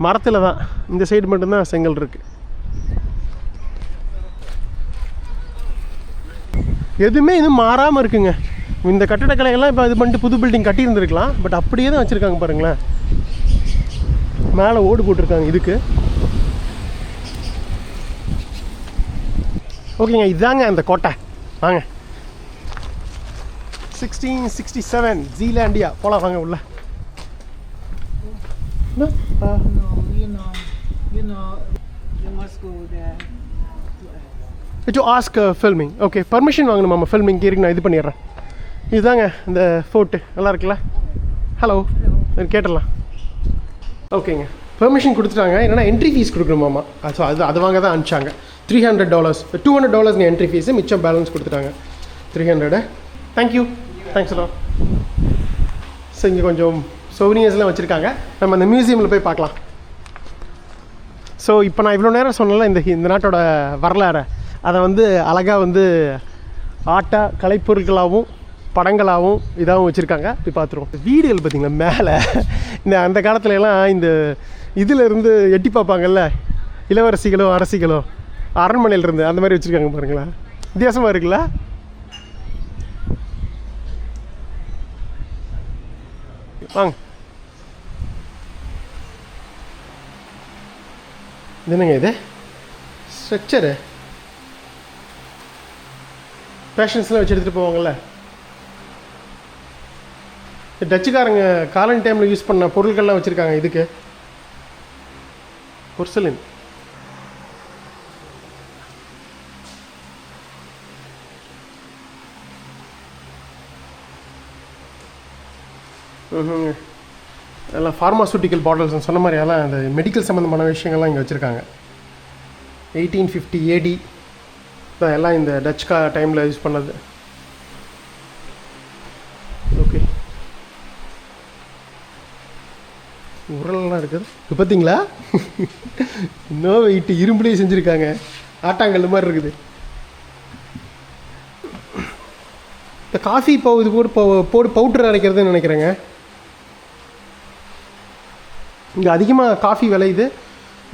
மரத்தில் தான். இந்த சைடு மட்டும்தான் செங்கல் இருக்குது. எதுவுமே இன்னும் மாறாமல் இருக்குங்க. இந்த கட்டடக்கலையெல்லாம் இப்போ இது பண்ணிட்டு புது பில்டிங் கட்டியிருந்துருக்கலாம். பட் அப்படியே தான் வச்சுருக்காங்க பாருங்களேன். மேலே ஓடு போட்டிருக்காங்க இதுக்கு. ஓகேங்க, இதுதாங்க அந்த கோட்டை. வாங்க, 1667 ஜீலாண்டியா. போகலாம் வாங்க உள்ள. No, you must go there. To ask filming. Okay, permission வாங்கணுமாம்மா ஃபில்மிங்க்கு. இருக்கு, நான் இது பண்ணிடுறேன். இதுதாங்க இந்த ஃபோர்ட்டு. நல்லா இருக்குல்ல? ஹலோ, கேட்டுடலாம். ஓகேங்க, பெர்மிஷன் கொடுத்துட்டாங்க. என்னென்னா என்ட்ரி ஃபீஸ் கொடுக்கணுமாம்மா. ஸோ அது வாங்க தான் அனுப்பிச்சாங்க. $300, $200 என்ட்ரி ஃபீஸு, மிச்சம் பேலன்ஸ் கொடுத்துட்டாங்க 300. தேங்க்யூ, தேங்க்ஸ் எல்லாம். ஸோ இங்கே கொஞ்சம் சோவினியர்ஸ்லாம் வச்சுருக்காங்க. நம்ம அந்த மியூசியமில் போய் பார்க்கலாம். ஸோ இப்போ நான் இவ்வளோ நேரம் சொன்னல இந்த நாட்டோட வரலாறு, அதை வந்து அழகாக வந்து ஆர்ட்டாக கலைப்பொருட்களாகவும் படங்களாகவும் இதாகவும் வச்சுருக்காங்க. போய் பார்த்துருவோம். வீடுகள் பார்த்திங்களா மேலே இந்த அந்த காலத்துலலாம் இந்த இதில் இருந்து எட்டி பார்ப்பாங்கல்ல இளவரசிகளோ அரசிகளோ அரண்மனையிலிருந்து அந்த மாதிரி வச்சுருக்காங்க பாருங்களா. வித்தியாசமாக இருக்குல்ல. வாங்க. என்னங்க இது ஸ்ட்ரக்சரு பேஷன்ஸ்லாம் வச்சு எடுத்துகிட்டு போவாங்கள்ல. டச்சுக்காரங்க காலனி டைமில் யூஸ் பண்ண பொருட்கள்லாம் வச்சுருக்காங்க. இதுக்கு பொர்சலின். எல்லாம் ஃபார்மாசூட்டிக்கல் பாட்டில்ஸ் சொன்ன மாதிரி எல்லாம் அந்த மெடிக்கல் சம்மந்தமான விஷயங்கள்லாம் இங்கே வச்சுருக்காங்க. 1850 AD தான் எல்லாம் இந்த டச்கா டைமில் யூஸ் பண்ணது. ஓகே, உரல்லாம் இருக்குது. இப்போ பார்த்தீங்களா இன்னும் வெயிட்டு இரும்புலேயே செஞ்சுருக்காங்க. ஆட்டாங்கல் மாதிரி இருக்குது. இந்த காஃபி இது போட்டு பவுட்ரு அரைக்கிறதுன்னு நினைக்கிறேங்க. இங்கே அதிகமாக காஃபி விளையுது.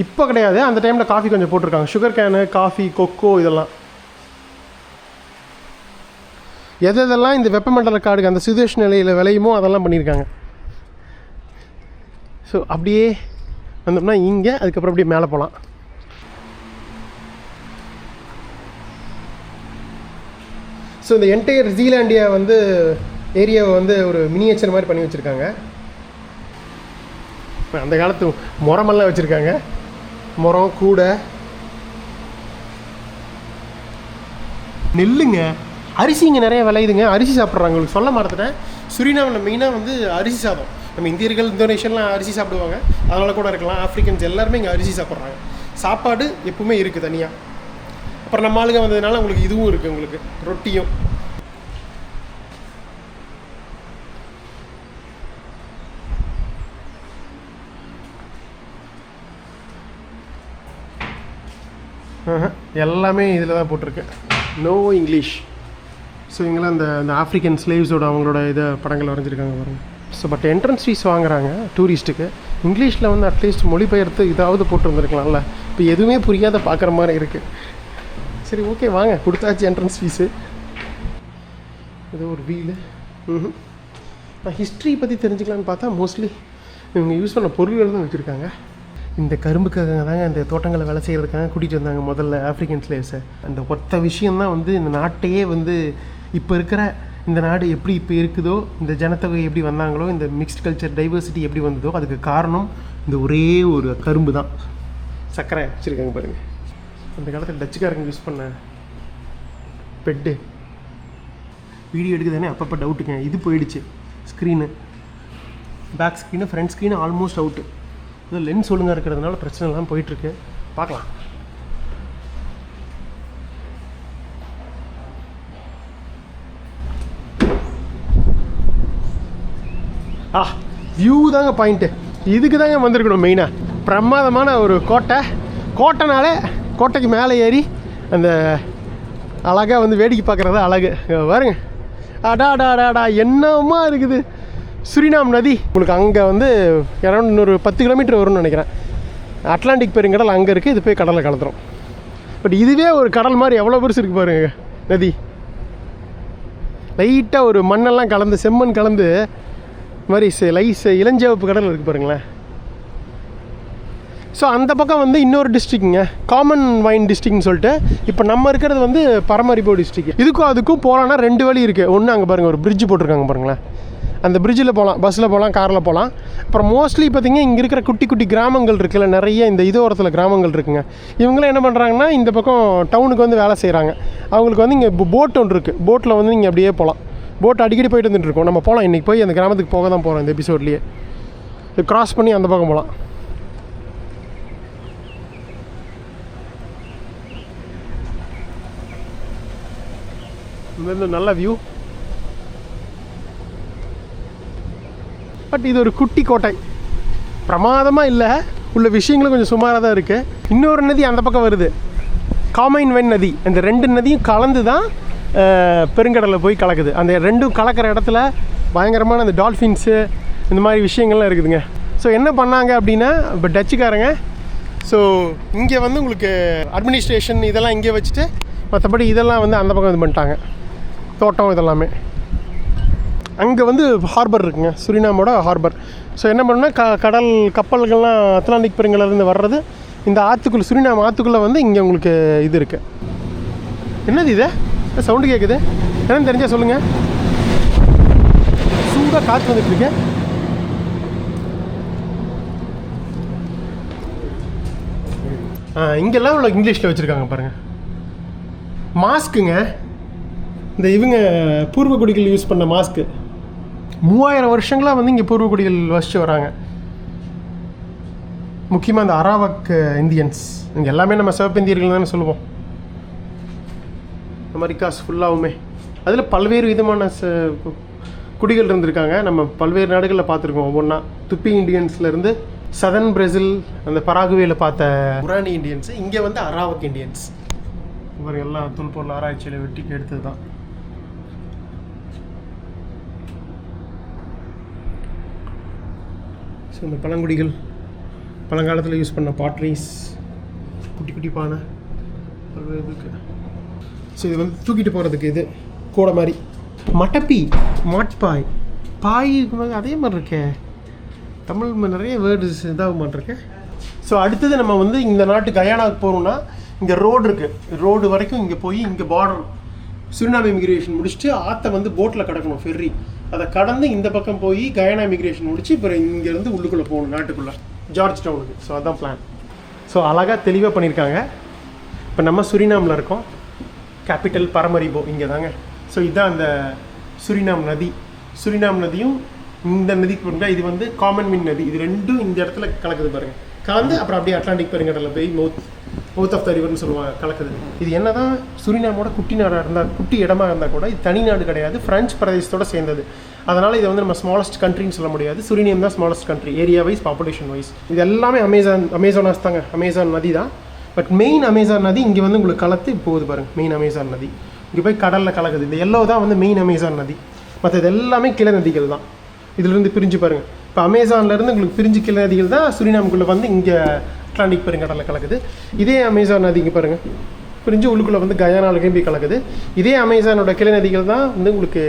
இப்போ கிடையாது, அந்த டைமில் காஃபி கொஞ்சம் போட்டிருக்காங்க. சுகர் கேனு, காஃபி, கொக்கோ இதெல்லாம். எதெல்லாம் இந்த வெப்பமண்டல காடுக்கு அந்த சுதேஷ் நிலையில் விளையுமோ அதெல்லாம் பண்ணியிருக்காங்க. ஸோ அப்படியே வந்தோம்னா இங்கே, அதுக்கப்புறம் அப்படியே மேலே போகலாம். ஸோ இந்த என்டையர் ஜீலாண்டியா வந்து ஏரியாவை வந்து ஒரு மினியேச்சர் மாதிரி பண்ணி வச்சுருக்காங்க. அந்த காலத்து முறமெல்லாம் வச்சுருக்காங்க. முறம், கூடை, நெல்லுங்க, அரிசி இங்கே நிறைய விளையுதுங்க. அரிசி சாப்பிட்றாங்க. உங்களுக்கு சொல்ல மறந்துட்டேன், சுரினாமில் மெயினாக வந்து அரிசி சாதம். நம்ம இந்தியர்கள் இந்தோனேஷியன்லாம் அரிசி சாப்பிடுவாங்க, அதனால கூட இருக்கலாம். ஆஃப்ரிக்கன்ஸ் எல்லாருமே இங்கே அரிசி சாப்பிட்றாங்க. சாப்பாடு எப்பவுமே இருக்குது தனியாக. அப்புறம் நம்ம ஆளுங்க வந்ததுனால உங்களுக்கு இதுவும் இருக்குது, உங்களுக்கு ரொட்டியும். எல்லாமே இதில் தான் போட்டிருக்கு. No English. ஸோ இவங்களாம் அந்த ஆஃப்ரிக்கன் ஸ்லேவ்ஸோட அவங்களோட இதை படங்கள் வரைஞ்சிருக்காங்க பாருங்க. ஸோ பட் என்ட்ரன்ஸ் ஃபீஸ் வாங்குறாங்க டூரிஸ்ட்டுக்கு. இங்கிலீஷில் வந்து அட்லீஸ்ட் மொழிபெயர்த்து இதாவது போட்டு வந்துருக்கலாம்ல. இப்போ எதுவுமே புரியாத பார்க்குற மாதிரி இருக்குது. சரி, ஓகே, வாங்க, கொடுத்தாச்சு என்ட்ரன்ஸ் ஃபீஸு. ஏதோ ஒரு வீலு. நான் ஹிஸ்ட்ரி பற்றி தெரிஞ்சுக்கலான்னு பார்த்தா மோஸ்ட்லி இவங்க யூஸ் பண்ண பொருள்கள் தான் வச்சுருக்காங்க. இந்த கரும்புக்காக தாங்க இந்த தோட்டங்களை வேலை செய்கிறதுக்காக கூட்டிகிட்டு வந்தாங்க முதல்ல ஆஃப்ரிக்கன் ஸ்லேவ்ஸை. அந்த ஒத்த விஷயந்தான் வந்து இந்த நாட்டையே வந்து இப்போ இருக்கிற இந்த நாடு எப்படி இப்போ இருக்குதோ, இந்த ஜனத்தொகை எப்படி வந்தாங்களோ, இந்த மிக்ஸ்ட் கல்ச்சர் டைவர்சிட்டி எப்படி வந்ததோ, அதுக்கு காரணம் இந்த ஒரே ஒரு கரும்பு தான். சர்க்கரை வச்சுருக்காங்க பாருங்கள். அந்த காலத்தில் டச்சுக்காரங்க யூஸ் பண்ண பெட்டு. வீடியோ எடுக்குதானே அப்பப்போ டவுட்டுங்க. இது போயிடுச்சு screen. Back screen, front screen almost out. இது லென்ஸ் ஒழுங்காக இருக்கிறதுனால பிரச்சனை எல்லாம் போயிட்டுருக்கு. பார்க்கலாம். வியூ தாங்க பாயிண்ட்டு. இதுக்கு தாங்க வந்திருக்கணும் மெயினாக. பிரமாதமான ஒரு கோட்டைனாலே கோட்டைக்கு மேலே ஏறி அந்த அழகாக வந்து வேடிக்கை பார்க்குறது அழகு பாருங்க. அடாடாடாடா என்னமா இருக்குது. சுரினாம் நதி உங்களுக்கு அங்கே வந்து அரௌண்ட் இன்னொரு 10 கிலோமீட்டர் வரும்னு நினைக்கிறேன். அட்லாண்டிக் பெருங்கடல் அங்கே இருக்குது. இது போய் கடலில் கலந்துரும். பட் இதுவே ஒரு கடல் மாதிரி எவ்வளோ பெருசு இருக்குது பாருங்க நதி. லைட்டாக ஒரு மண்ணெல்லாம் கலந்து, செம்மண் கலந்து மாதிரி இளஞ்சிவப்பு கடல் இருக்குது பாருங்களேன். ஸோ அந்த பக்கம் வந்து இன்னொரு டிஸ்ட்ரிக்ட்டுங்க, காமன் வைன் டிஸ்ட்ரிக்ட்னு சொல்லிட்டு. இப்போ நம்ம இருக்கிறது வந்து பரமரிபோ டிஸ்ட்ரிக்ட். இதுக்கும் அதுக்கும் போகலான்னா 2 வழி இருக்குது. ஒன்று அங்கே பாருங்கள், ஒரு பிரிட்ஜ் போட்டிருக்காங்க பாருங்களேன். அந்த பிரிட்ஜில் போகலாம், பஸ்ஸில் போகலாம், காரில் போகலாம். அப்புறம் மோஸ்ட்லி பார்த்திங்கன்னா இங்கே இருக்கிற குட்டி குட்டி கிராமங்கள் இருக்குல்ல, நிறைய இந்த ஓரத்தில் கிராமங்கள் இருக்குங்க. இவங்களாம் என்ன பண்ணுறாங்கன்னா இந்த பக்கம் டவுனுக்கு வந்து வேலை செய்கிறாங்க. அவங்களுக்கு வந்து இங்கே போட் ஒன்று இருக்குது. போட்டில் வந்து நீங்கள் அப்படியே போகலாம். போட் அடிக்கடி போயிட்டு வந்துட்டுருக்கோம். நம்ம போகலாம். இன்றைக்கி போய் அந்த கிராமத்துக்கு போக தான் போகிறோம் இந்த எபிசோட்லேயே. இது க்ராஸ் பண்ணி அந்த பக்கம் போகலாம். இந்த நல்ல வியூ. பட் இது ஒரு குட்டி கோட்டை, பிரமாதமாக இல்லை. உள்ள விஷயங்களும் கொஞ்சம் சுமாராக தான் இருக்குது. இன்னொரு நதி அந்த பக்கம் வருது, காமைன் வைன் நதி. இந்த 2 நதியும் கலந்து தான் பெருங்கடலில் போய் கலக்குது. அந்த ரெண்டும் கலக்கிற இடத்துல பயங்கரமான அந்த டால்ஃபின்ஸு இந்த மாதிரி விஷயங்கள்லாம் இருக்குதுங்க. ஸோ என்ன பண்ணாங்க அப்படின்னா, இப்போ டச்சுக்காரங்க ஸோ இங்கே வந்து உங்களுக்கு அட்மினிஸ்ட்ரேஷன் இதெல்லாம் இங்கே வச்சுட்டு மற்றபடி இதெல்லாம் வந்து அந்த பக்கம் இது பண்ணிட்டாங்க, தோட்டம் இதெல்லாமே. அங்கே வந்து ஹார்பர் இருக்குங்க, சுரினாமோட ஹார்பர். ஸோ என்ன பண்ணால் கடல் கப்பல்கள்லாம் அட்லாண்டிக் பெருங்கடல்லேருந்து வர்றது இந்த ஆற்றுக்குள்ளே, சுரினாம் ஆற்றுக்குள்ளே வந்து இங்கே உங்களுக்கு இது இருக்குது. என்னது இது சவுண்டு கேட்குது? என்னன்னு தெரிஞ்சால் சொல்லுங்கள். சூடாக காற்று வந்துட்டுருக்கு. இங்கெல்லாம் இவ்வளோ இங்கிலீஷில் வச்சுருக்காங்க பாருங்கள். மாஸ்க்குங்க, இந்த இவங்க பூர்வகுடிகள் யூஸ் பண்ண மாஸ்க்கு 3000 வருஷங்களாக வந்து இங்கே பூர்வகுடிகள் வசித்து வராங்க. முக்கியமாக இந்த அராவக் இந்தியன்ஸ், இங்கே எல்லாமே நம்ம சிவப்பிந்தியர்கள் தானே சொல்லுவோம். அமெரிக்காஸ் ஃபுல்லாகவுமே அதில் பல்வேறு விதமான குடிகள் இருந்திருக்காங்க. நம்ம பல்வேறு நாடுகளில் பார்த்துருக்கோம் ஒவ்வொன்றா. துப்பி இண்டியன்ஸ்லேருந்து சதர்ன் பிரேசில், அந்த பராகுவேல பார்த்த குரானி இண்டியன்ஸு, இங்கே வந்து அராவக் இண்டியன்ஸ். இவர் எல்லாம் தொல்பொருள் ஆராய்ச்சியில் வெட்டிக்கு எடுத்தது தான். ஸோ இந்த பழங்குடிகள் பழங்காலத்தில் யூஸ் பண்ண பாட்ரீஸ், குட்டி குட்டி பானை பல்வேறு இதுக்கு. ஸோ இது வந்து தூக்கிட்டு போகிறதுக்கு இது கூட மாதிரி. மட்டப்பி, மாட்பாய், பாய் அதே மாதிரி இருக்கே. தமிழ் நிறைய வேர்ட்ஸ் இதாக மாட்டிருக்கேன். ஸோ அடுத்தது நம்ம வந்து இந்த நாட்டு கயானாவுக்கு போகிறோம்னா இங்கே ரோடு இருக்குது. ரோடு வரைக்கும் இங்கே போய் இங்கே பார்டர் சுரினாம் இமிக்ரேஷன் முடிச்சுட்டு ஆற்றை வந்து போட்டில் கடக்கணும், ஃபெர்ரி. அதை கடந்து இந்த பக்கம் போய் கயானா இமிக்ரேஷன் முடிச்சு இப்போ இங்கேருந்து உள்ளுக்குள்ளே போகணும் நாட்டுக்குள்ளே, ஜார்ஜ் டவுனுக்கு. ஸோ அதுதான் பிளான். ஸோ அழகாக தெளிவாக பண்ணியிருக்காங்க. இப்போ நம்ம சுரினாமில் இருக்கோம். கேபிட்டல் பரமரிபோ இங்கே தாங்க. ஸோ இதுதான் அந்த சுரினாம் நதி. சுரினாம் நதியும் இந்த நதிக்கு போகிறா, இது வந்து காமன்வெல்த் நதி. இது ரெண்டும் இந்த இடத்துல கலக்குது பாருங்கள். கலந்து அப்புறம் அப்படியே அட்லாண்டிக் பெருங்கடலில் போய் மவுத் ஆஃப் த ரிவர்னு சொல்லுவாங்க, கலக்குது. இது என்ன தான் சுரினாமோட குட்டி நாடாக இருந்தால், குட்டி இடமா இருந்தால் கூட இது தனி நாடு கிடையாது, ஃப்ரெஞ்ச் பிரதேசத்தோடு சேர்ந்தது. அதனால் இதை வந்து நம்ம ஸ்மாலஸ்ட் கண்ட்ரின்னு சொல்ல முடியாது. சுரினேம் தான் smallest country, area wise, population wise. இது எல்லாமே அமேசானாஸ் தாங்க, அமேசான் நதி தான். பட் மெயின் அமேசான் நதி இங்கே வந்து உங்களுக்கு கலத்து போகுது பாருங்கள். மெயின் அமேசான் நதி இங்கே போய் கடலில் கலக்குது. இந்த எல்லோ தான் வந்து மெயின் அமேசான் நதி. மற்ற இது எல்லாமே கிளை நதிகள் தான். இதிலிருந்து பிரிஞ்சு பாருங்கள். இப்போ அமேசான்லேருந்து உங்களுக்கு பிரிஞ்சு கிளை நதிகள் தான் சுரினாமுக்குள்ளே வந்து இங்கே அட்லாண்டிக் பெருங்கடலில் கலக்குது. இதே அமேசான் நதி இங்கே பாருங்கள் பிரிஞ்சு உள்ளுக்குள்ளே வந்து கயானாலுக்கும் போய் கலக்குது. இதே அமேசானோட கிளை நதிகள் தான் வந்து உங்களுக்கு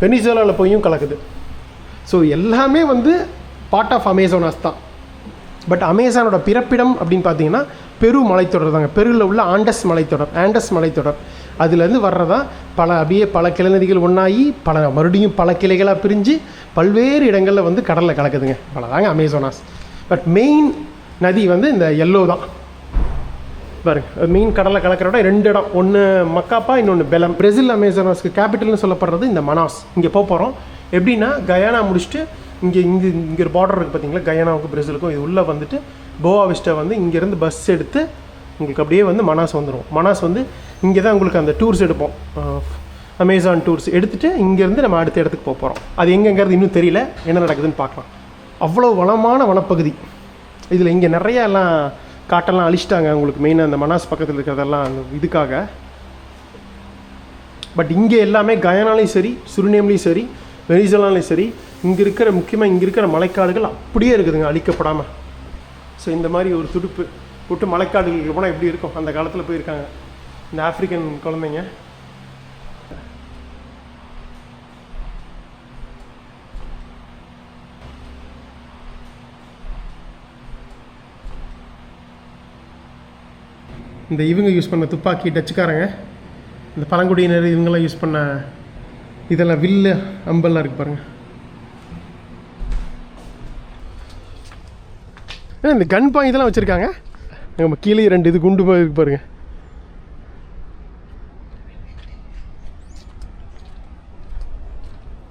வெனிசுவேலாவில் போயும் கலக்குது. ஸோ எல்லாமே வந்து பார்ட் ஆஃப் அமேசானாஸ் தான். பட் அமேசானோட பிறப்பிடம் அப்படின்னு பார்த்தீங்கன்னா பெரு மலைத்தொடர் தாங்க. பெருவில் உள்ள ஆண்டஸ் மலைத்தொடர் அதுலேருந்து வர்றதான் பல கிளைநதிகள் ஒன்றாகி மறுபடியும் பல கிளைகளாக பிரிஞ்சு பல்வேறு இடங்களில் வந்து கடலில் கலக்குதுங்க. அவ்வளோதாங்க அமேசானாஸ். பட் மெயின் நதி வந்து இந்த எல்லோ தான் பாருங்க. மெயின் கடலில் கலக்கிற இடம் 2 இடம், ஒன்று மக்காப்பா, இன்னொன்று பெலம். பிரேசில் அமேசானாஸ்க்கு கேபிட்டல்னு சொல்லப்படுறது இந்த மனாஸ். இங்கே போகிறோம் எப்படின்னா, கயானா முடிச்சுட்டு இங்கே ஒரு பார்டர் இருக்குது பார்த்தீங்களா, கயானாவுக்கும் பிரேசிலுக்கும். இது உள்ளே வந்துட்டு போவா விஸ்டா வந்து இங்கேருந்து பஸ் எடுத்து உங்களுக்கு அப்படியே வந்து மனாஸ் வந்துடும். மனாஸ் வந்து இங்கே தான் உங்களுக்கு அந்த டூர்ஸ் எடுப்போம், அமேசான் டூர்ஸ் எடுத்துகிட்டு இங்கேருந்து நம்ம அடுத்த இடத்துக்கு போகிறோம். அது எங்கேங்கிறது இன்னும் தெரியல, என்ன நடக்குதுன்னு பார்க்கலாம். அவ்வளோ வளமான வனப்பகுதி. இதில் இங்கே நிறையா எல்லாம் காட்டெல்லாம் அழிச்சிட்டாங்க உங்களுக்கு, மெயினாக அந்த மனாஸ் பக்கத்தில் இருக்கிறதெல்லாம் அந்த இதுக்காக. பட் இங்கே எல்லாமே கயானாலையும் சரி, சுரினேம்லேயும் சரி, வெனிசுவேலாலையும் சரி, முக்கியமாக இங்கே இருக்கிற மலைக்காடுகள் அப்படியே இருக்குதுங்க, அழிக்கப்படாமல். ஸோ இந்த மாதிரி ஒரு துடுப்பு போட்டு மலைக்காடுகளுக்கு போனால் எப்படி இருக்கும், அந்த காலத்தில் போயிருக்காங்க இந்த ஆஃப்ரிக்கன் குழந்தைங்க. இந்த இவங்க யூஸ் பண்ண துப்பாக்கி, டச்சுக்காரங்க, இந்த பழங்குடியினர் இவங்கெல்லாம் யூஸ் பண்ண இதெல்லாம் வில்லு அம்பெல்லாம் இருக்குது பாருங்கள். இந்த கன் பாயிண்ட் இதெல்லாம் வச்சுருக்காங்க. நம்ம கீழே 2 இது குண்டு மாதிரி இருக்கு பாருங்கள்.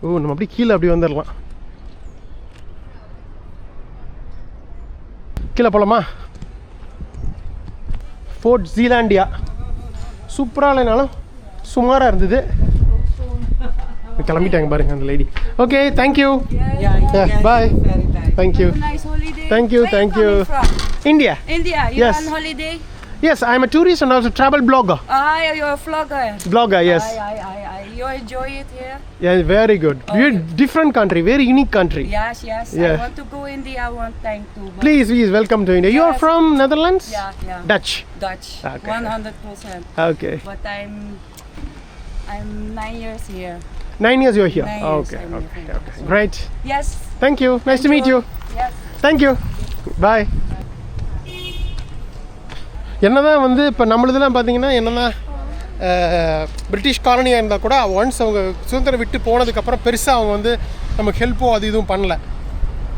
ஓ, நம்ம அப்படியே கீழே அப்படி வந்துடலாம். கீழே போகலாமா? ஃபோர்ட் ஜீலாண்டியா சூப்பராக இல்லைனாலும் சுமாராக இருந்தது. கிளம்பிட்டாங்க பாருங்க அந்த lady. Okay, thank you. Bye. Thank you. Nice holiday. Thank you. Where Thank you you. coming from? India. India. You Yes. on holiday? Yes, I am a tourist and also travel blogger. You're a vlogger. Blogger, yes. You enjoy it here? Yeah, very good. Very different country, very unique country. Yes. Yeah. I want to go India one time too. but- Please, welcome to India. You are Yes. from Netherlands? Yeah. Dutch. Dutch. Okay. 100%. Okay. But I'm 9 years here. 9 years you're here. 9 years Okay. I'm Okay. here. Okay. Great. Yes. Thank you. Nice to meet you. Yes. Thank you. Bye. என்னதான் வந்து இப்போ நம்மளதெல்லாம் பார்த்தீங்கன்னா என்னதான் British காலனியாக இருந்தால் கூட once அவங்க சுதந்திரம் விட்டு போனதுக்கப்புறம் பெருசாக அவங்க வந்து நமக்கு ஹெல்ப்போ அது இதுவும் பண்ணல.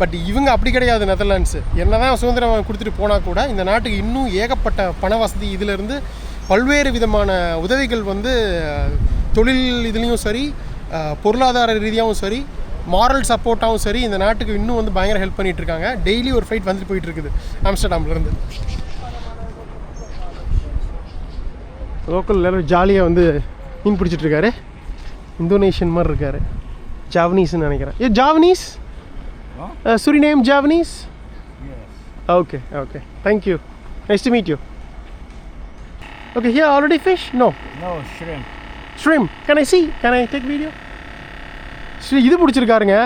பட் இவங்க அப்படி கிடையாது. நெதர்லாண்ட்ஸு என்னதான் சுதந்திரம் கொடுத்துட்டு போனால் கூட இந்த நாட்டுக்கு இன்னும் ஏகப்பட்ட பண வசதி இதிலிருந்து பல்வேறு விதமான உதவிகள் வந்து தொழில் இதுலேயும் சரி, பொருளாதார ரீதியாகவும் சரி, மாரல் சப்போர்ட்டாகவும் சரி இந்த நாட்டுக்கு இன்னும் வந்து பயங்கர ஹெல்ப் பண்ணிகிட்டு இருக்காங்க. டெய்லி ஒரு ஃப்ளைட் வந்துட்டு போயிட்டு இருக்குது ஆம்ஸ்டர்டாம்லேருந்து. லோக்கல் எல்லாரும் ஜாலியாக வந்து மீன் பிடிச்சிட்ருக்காரு. இந்தோனேஷியன் மாதிரி இருக்கார். ஜாவனீஸ்ன்னு நினைக்கிறேன். ஏ Javanese? Suriname Javanese? Yes. Okay. Thank you. Nice to meet you. Okay, here already fish? No, shrimp. Shrimp. Can I see? Can I take video? இது பிடிச்சிருக்காருங்க,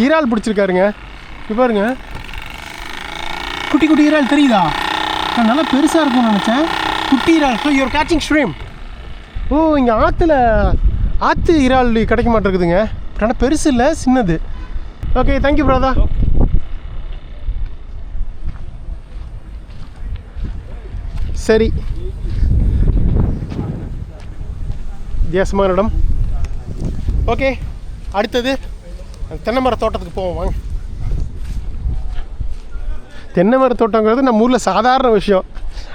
இறால் பிடிச்சிருக்காருங்க. இது பாருங்க, குட்டி குட்டி இறால் தெரியுதா? நான் நல்லா பெருசாக இருக்கும்னு நினச்சேன். குட்டி இறால். So you're catching shrimp. ஓ, இங்கே ஆற்று இறால் கிடைக்க மாட்டேங்குதுங்க. ஆனால் பெருசு இல்லை, சின்னது. Okay, thank you brother. சரி, வித்தியாசமான இடம். ஓகே, அடுத்தது தென்னை மர தோட்டத்துக்கு போவோம் வாங்க. தென்னை மர தோட்டங்கிறது நம்ம ஊரில் சாதாரண விஷயம்.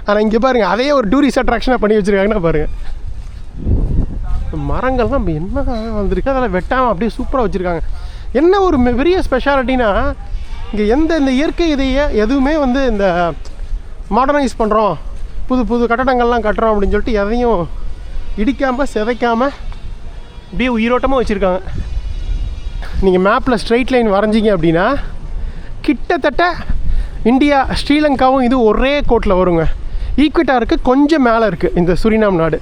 ஆனால் இங்கே பாருங்கள், அதையே ஒரு டூரிஸ்ட் அட்ராக்ஷனாக பண்ணி வச்சுருக்காங்கன்னா பாருங்கள். மரங்கள்லாம் நம்ம என்ன வந்திருக்கு, அதெல்லாம் வெட்டாமல் அப்படியே சூப்பராக வச்சுருக்காங்க. என்ன ஒரு பெரிய ஸ்பெஷாலிட்டினா, இங்கே இந்த இயற்கை இதையே எதுவுமே வந்து இந்த மாடர்னைஸ் பண்ணுறோம், புது கட்டடங்கள்லாம் கட்டுறோம் அப்படின்னு சொல்லிட்டு எதையும் இடிக்காமல் சிதைக்காமல் அப்படியே உயிரோட்டமாக வச்சுருக்காங்க. நீங்கள் மேப்பில் ஸ்ட்ரெயிட் லைன் வரைஞ்சிங்க அப்படின்னா கிட்டத்தட்ட இந்தியா ஸ்ரீலங்காவும் இது ஒரே கோட்டில் வருங்க. ஈக்வெட்டாருக்கு கொஞ்சம் மேலே இருக்குது இந்த சுரினாம் நாடு.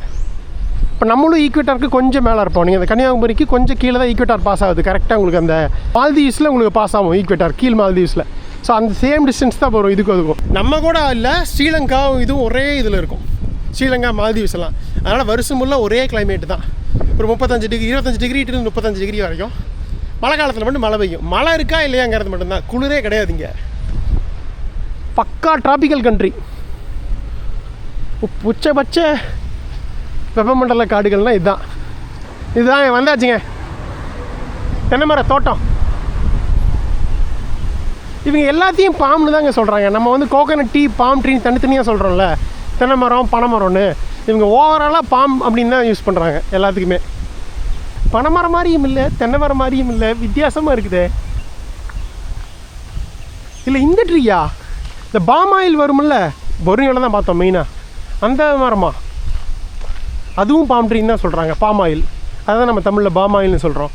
இப்போ நம்மளும் ஈக்வெட்டாருக்கு கொஞ்சம் மேலே இருப்போம். நீங்கள் அந்த கன்னியாகுமரிக்கு கொஞ்சம் கீழே தான் ஈக்வெட்டார் பாஸ் ஆகுது. கரெக்டாக உங்களுக்கு அந்த மால்தீவ்ஸில் உங்களுக்கு பாஸ் ஆகும் ஈக்வெட்டார், கீழ் மால்தீவ்ஸில். ஸோ அந்த சேம் டிஸ்டன்ஸ் தான் வரும் இதுக்கும். நம்ம கூட இல்லை, ஸ்ரீலங்காவும் இதுவும் ஒரே இதில் இருக்கும். ஸ்ரீலங்கா, மால்தீவ்ஸ் எல்லாம். அதனால் வருஷம் ஃபுல்லாக ஒரே கிளைமேட்டு தான். ஒரு 35 டிகிரி, 25 டிகிரி டு 35 டிகிரி வரைக்கும். மழை காலத்தில் மட்டும் மழை பெய்யும். மழை இருக்கா இல்லையாங்கிறது மட்டும்தான், குளிரே கிடையாதுங்க. பக்கா டிராபிக்கல் கண்ட்ரி. உச்சபட்ச வெப்பமண்டல காடுகள்னால் இதுதான் வந்தாச்சுங்க. தென்னை மர தோட்டம். இவங்க எல்லாத்தையும் பாம்னு தாங்க சொல்கிறாங்க. நம்ம வந்து கோகனட் டீ, பாம் ட்ரீ தனித்தனியாக சொல்கிறோம்ல, தென்னை மரம் பனைமரம்னு. இவங்க ஓவராலாக பாம் அப்படின்னு தான் யூஸ் பண்ணுறாங்க எல்லாத்துக்குமே. பனைமரம் மாதிரியும் இல்லை, தென்னை மரம் மாதிரியும் இல்லை, வித்தியாசமாக இருக்குது. இல்லை இந்த ட்ரீயா, இந்த பாம் ஆயில் வரும்ல, பொருணியில் தான் பார்த்தோம் மெயினாக, அந்த மரமா? அதுவும் பாம் ட்ரீன்னு தான் சொல்கிறாங்க, பாம் ஆயில். அதுதான் நம்ம தமிழில் பாம் ஆயில்னு சொல்கிறோம்.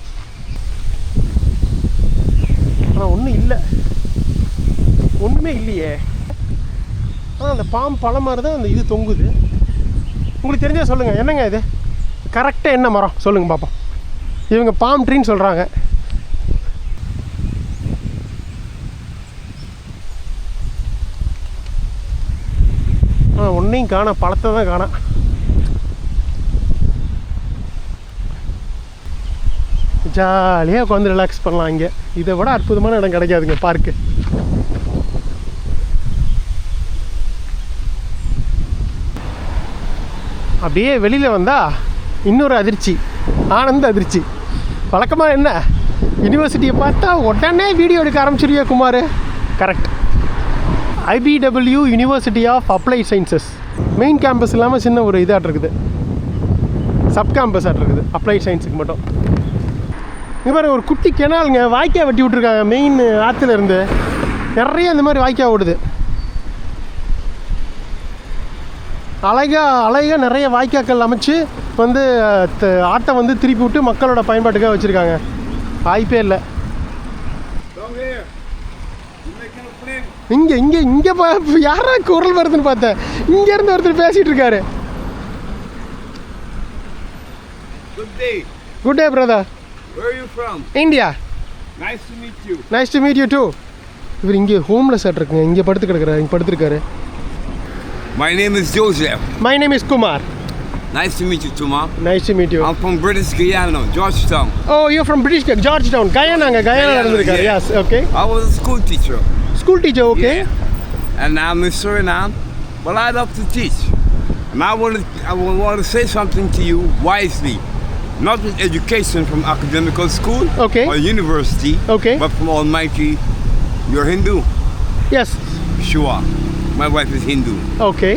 ஆனால் ஒன்றும் இல்லை, ஒன்றுமே இல்லையே. ஆனால் அந்த பாம் பழம் மாதிரி தான் அந்த இது தொங்குது. உங்களுக்கு தெரிஞ்சா சொல்லுங்கள், என்னங்க இது கரெக்டாக என்ன மரம் சொல்லுங்கள் பார்ப்போம். இவங்க பாம் ட்ரீன்னு சொல்கிறாங்க. ஒன்றையும் காணா, பழத்தை தான் காணா. ஜாலியாக உட்காந்து ரிலாக்ஸ் பண்ணலாம். இங்கே இதை விட அற்புதமான இடம் கிடைக்காதுங்க, பார்க்கு. அப்படியே வெளியில் வந்தால் இன்னொரு அதிர்ச்சி, ஆனந்த அதிர்ச்சி. வழக்கமாக என்ன, யூனிவர்சிட்டியை பார்த்தா உடனே வீடியோ எடுக்க ஆரம்பிச்சிருவியா Kumar? Correct. IBW university of applied sciences. Main campus இல்லாமல் சின்ன ஒரு இதாக இருக்குது, சப் கேம்பஸ் இருக்குது அப்ளைட் சயின்ஸுக்கு மட்டும். இங்கே பாருங்க, ஒரு குட்டி கெனாலுங்க, வாய்க்கால் வெட்டி விட்ருக்காங்க. மெயின் ஆற்றுல இருந்து நிறைய இந்த மாதிரி வாய்க்கால் ஓடுது. அழகாக நிறைய வாய்க்காக்கள் அமைச்சு வந்து ஆட்டை வந்து திருப்பி விட்டு மக்களோட பயன்பாட்டுக்காக வச்சுருக்காங்க. வாய்ப்பே இல்லை. Down here. You making a plan? இங்கே இங்கே இங்கே யாரா குரல் வருதுன்னு பார்த்தேன். இங்கேருந்து ஒருத்தர் பேசிகிட்டு இருக்காரு. Good day. Good day brother. Where are you from? India. Nice to meet you. Nice to meet you too. இவர் இங்கே ஹோம்லெஸ் இருக்குங்க, இங்கே படுத்து கிடக்குறாரு, இங்கே படுத்துருக்காரு. My name is Joseph. My name is Kumar. Nice to meet you, Tuma. Nice to meet you. I'm from British Guyana, Georgetown. Oh you from British Georgetown. கயானாங்க, Guyana இருந்திருக்காரு. Yeah. Yes okay. I was a school teacher. School teacher okay. Yeah. And I'm in Suriname, but I love to teach. And I want to say something to you wisely. Not with education from academical school Okay. or university, Okay. but from Almighty. You're Hindu? Yes Sure. My wife is Hindu. Okay.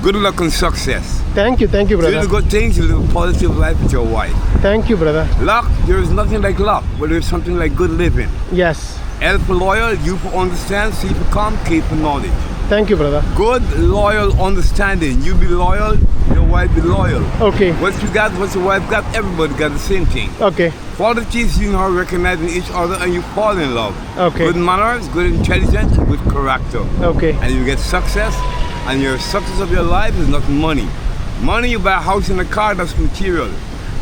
Good luck and success. Thank you You brother. do good things, you live a positive life with your wife. Thank you brother. Luck, there is nothing like luck, but there's something like good living. Yes L for loyal, U for understand, C for calm, K for knowledge. Thank you brother. Good, loyal, understanding. You be loyal, your wife be loyal. Okay What you got, what your wife got, everybody got the same thing. Okay Qualities you know recognizing each other and you fall in love. Okay. Good manners, good intelligence, and good character. Okay. And you get success, and your success of your life is not money. Money, you buy a house and a car, that's material.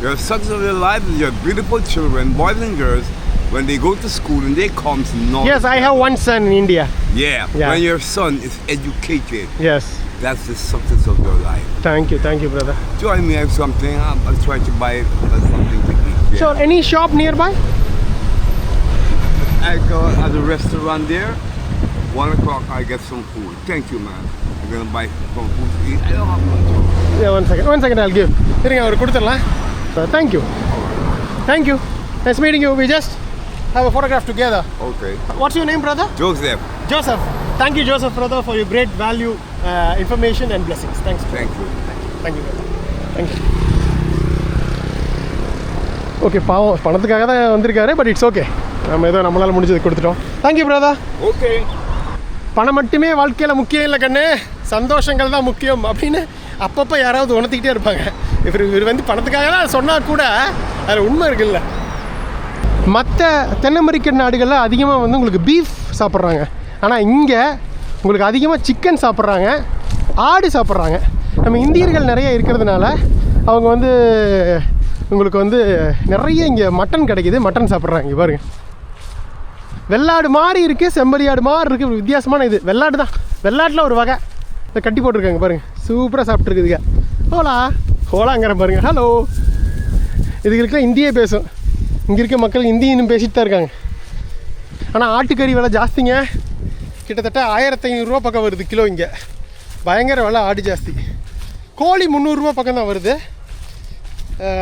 Your success of your life is your beautiful children, boys and girls, when they go to school and they come to knowledge. Yes, I have one son in India. Yeah, Yeah. when your son is educated, Yes. that's the success of your life. Thank you brother. Join me at something, I'll try to buy something to eat. Yeah. So any shop nearby? I go at the restaurant there, 1 o'clock I get some food. Thank you, man. I'm gonna buy some food to eat. I don't have much. Yeah, one second I'll give. இருங்க அவர் கொடுத்துடலாம். Thank you. Thank you. Nice meeting you. We just have a photograph together. Okay. What's your name, brother? Joseph, Joseph. Thank you, Joseph, brother, for your great value, information and blessings. Thanks. thank you. Thank you, brother. Thank you. Okay, பாவம் பணத்துக்காக தான் வந்திருக்காரு, but it's okay. நம்ம ஏதோ நம்மளால் முடிஞ்சது கொடுத்துட்டோம். Thank you brother. Okay. பணம் மட்டுமே வாழ்க்கையில் முக்கியம் இல்லை கண்ணு, சந்தோஷங்கள் தான் முக்கியம் அப்படின்னு அப்பப்போ யாராவது உணர்த்திக்கிட்டே இருப்பாங்க. இவர் வந்து பணத்துக்காக தான் சொன்னால் கூட அதில் உண்மை இருக்குல்ல. மற்ற தென் அமெரிக்கன் நாடுகளில் அதிகமாக வந்து உங்களுக்கு பீஃப் சாப்பிட்றாங்க, ஆனால் இங்கே உங்களுக்கு அதிகமாக சிக்கன் சாப்பிட்றாங்க, ஆடு சாப்பிட்றாங்க. நம்ம இந்தியர்கள் நிறைய இருக்கிறதுனால அவங்க வந்து உங்களுக்கு வந்து நிறைய இங்கே மட்டன் கிடைக்கிது, மட்டன் சாப்பிட்றாங்க. இங்கே பாருங்கள், வெள்ளாடு மாதிரி இருக்குது, செம்பரி ஆடு மாதிரி இருக்குது, வித்தியாசமான இது வெள்ளாடு தான். வெள்ளாட்டில் ஒரு வகை இதை கட்டி போட்டிருக்காங்க பாருங்கள், சூப்பராக சாப்பிட்ருக்குதுங்க. ஹோலா ஹோலாங்கிற பாருங்கள், ஹலோ. இதுகளுக்கெல்லாம் இந்தியே பேசும், இங்கே இருக்க மக்கள் ஹிந்தி இன்னும் பேசிட்டு தான் இருக்காங்க. ஆனால் ஆட்டுக்கறி விலை ஜாஸ்திங்க, கிட்டத்தட்ட 1500 பக்கம் வருது கிலோ. இங்கே பயங்கர விலை, ஆடு ஜாஸ்தி. கோழி 300 பக்கம் தான் வருது,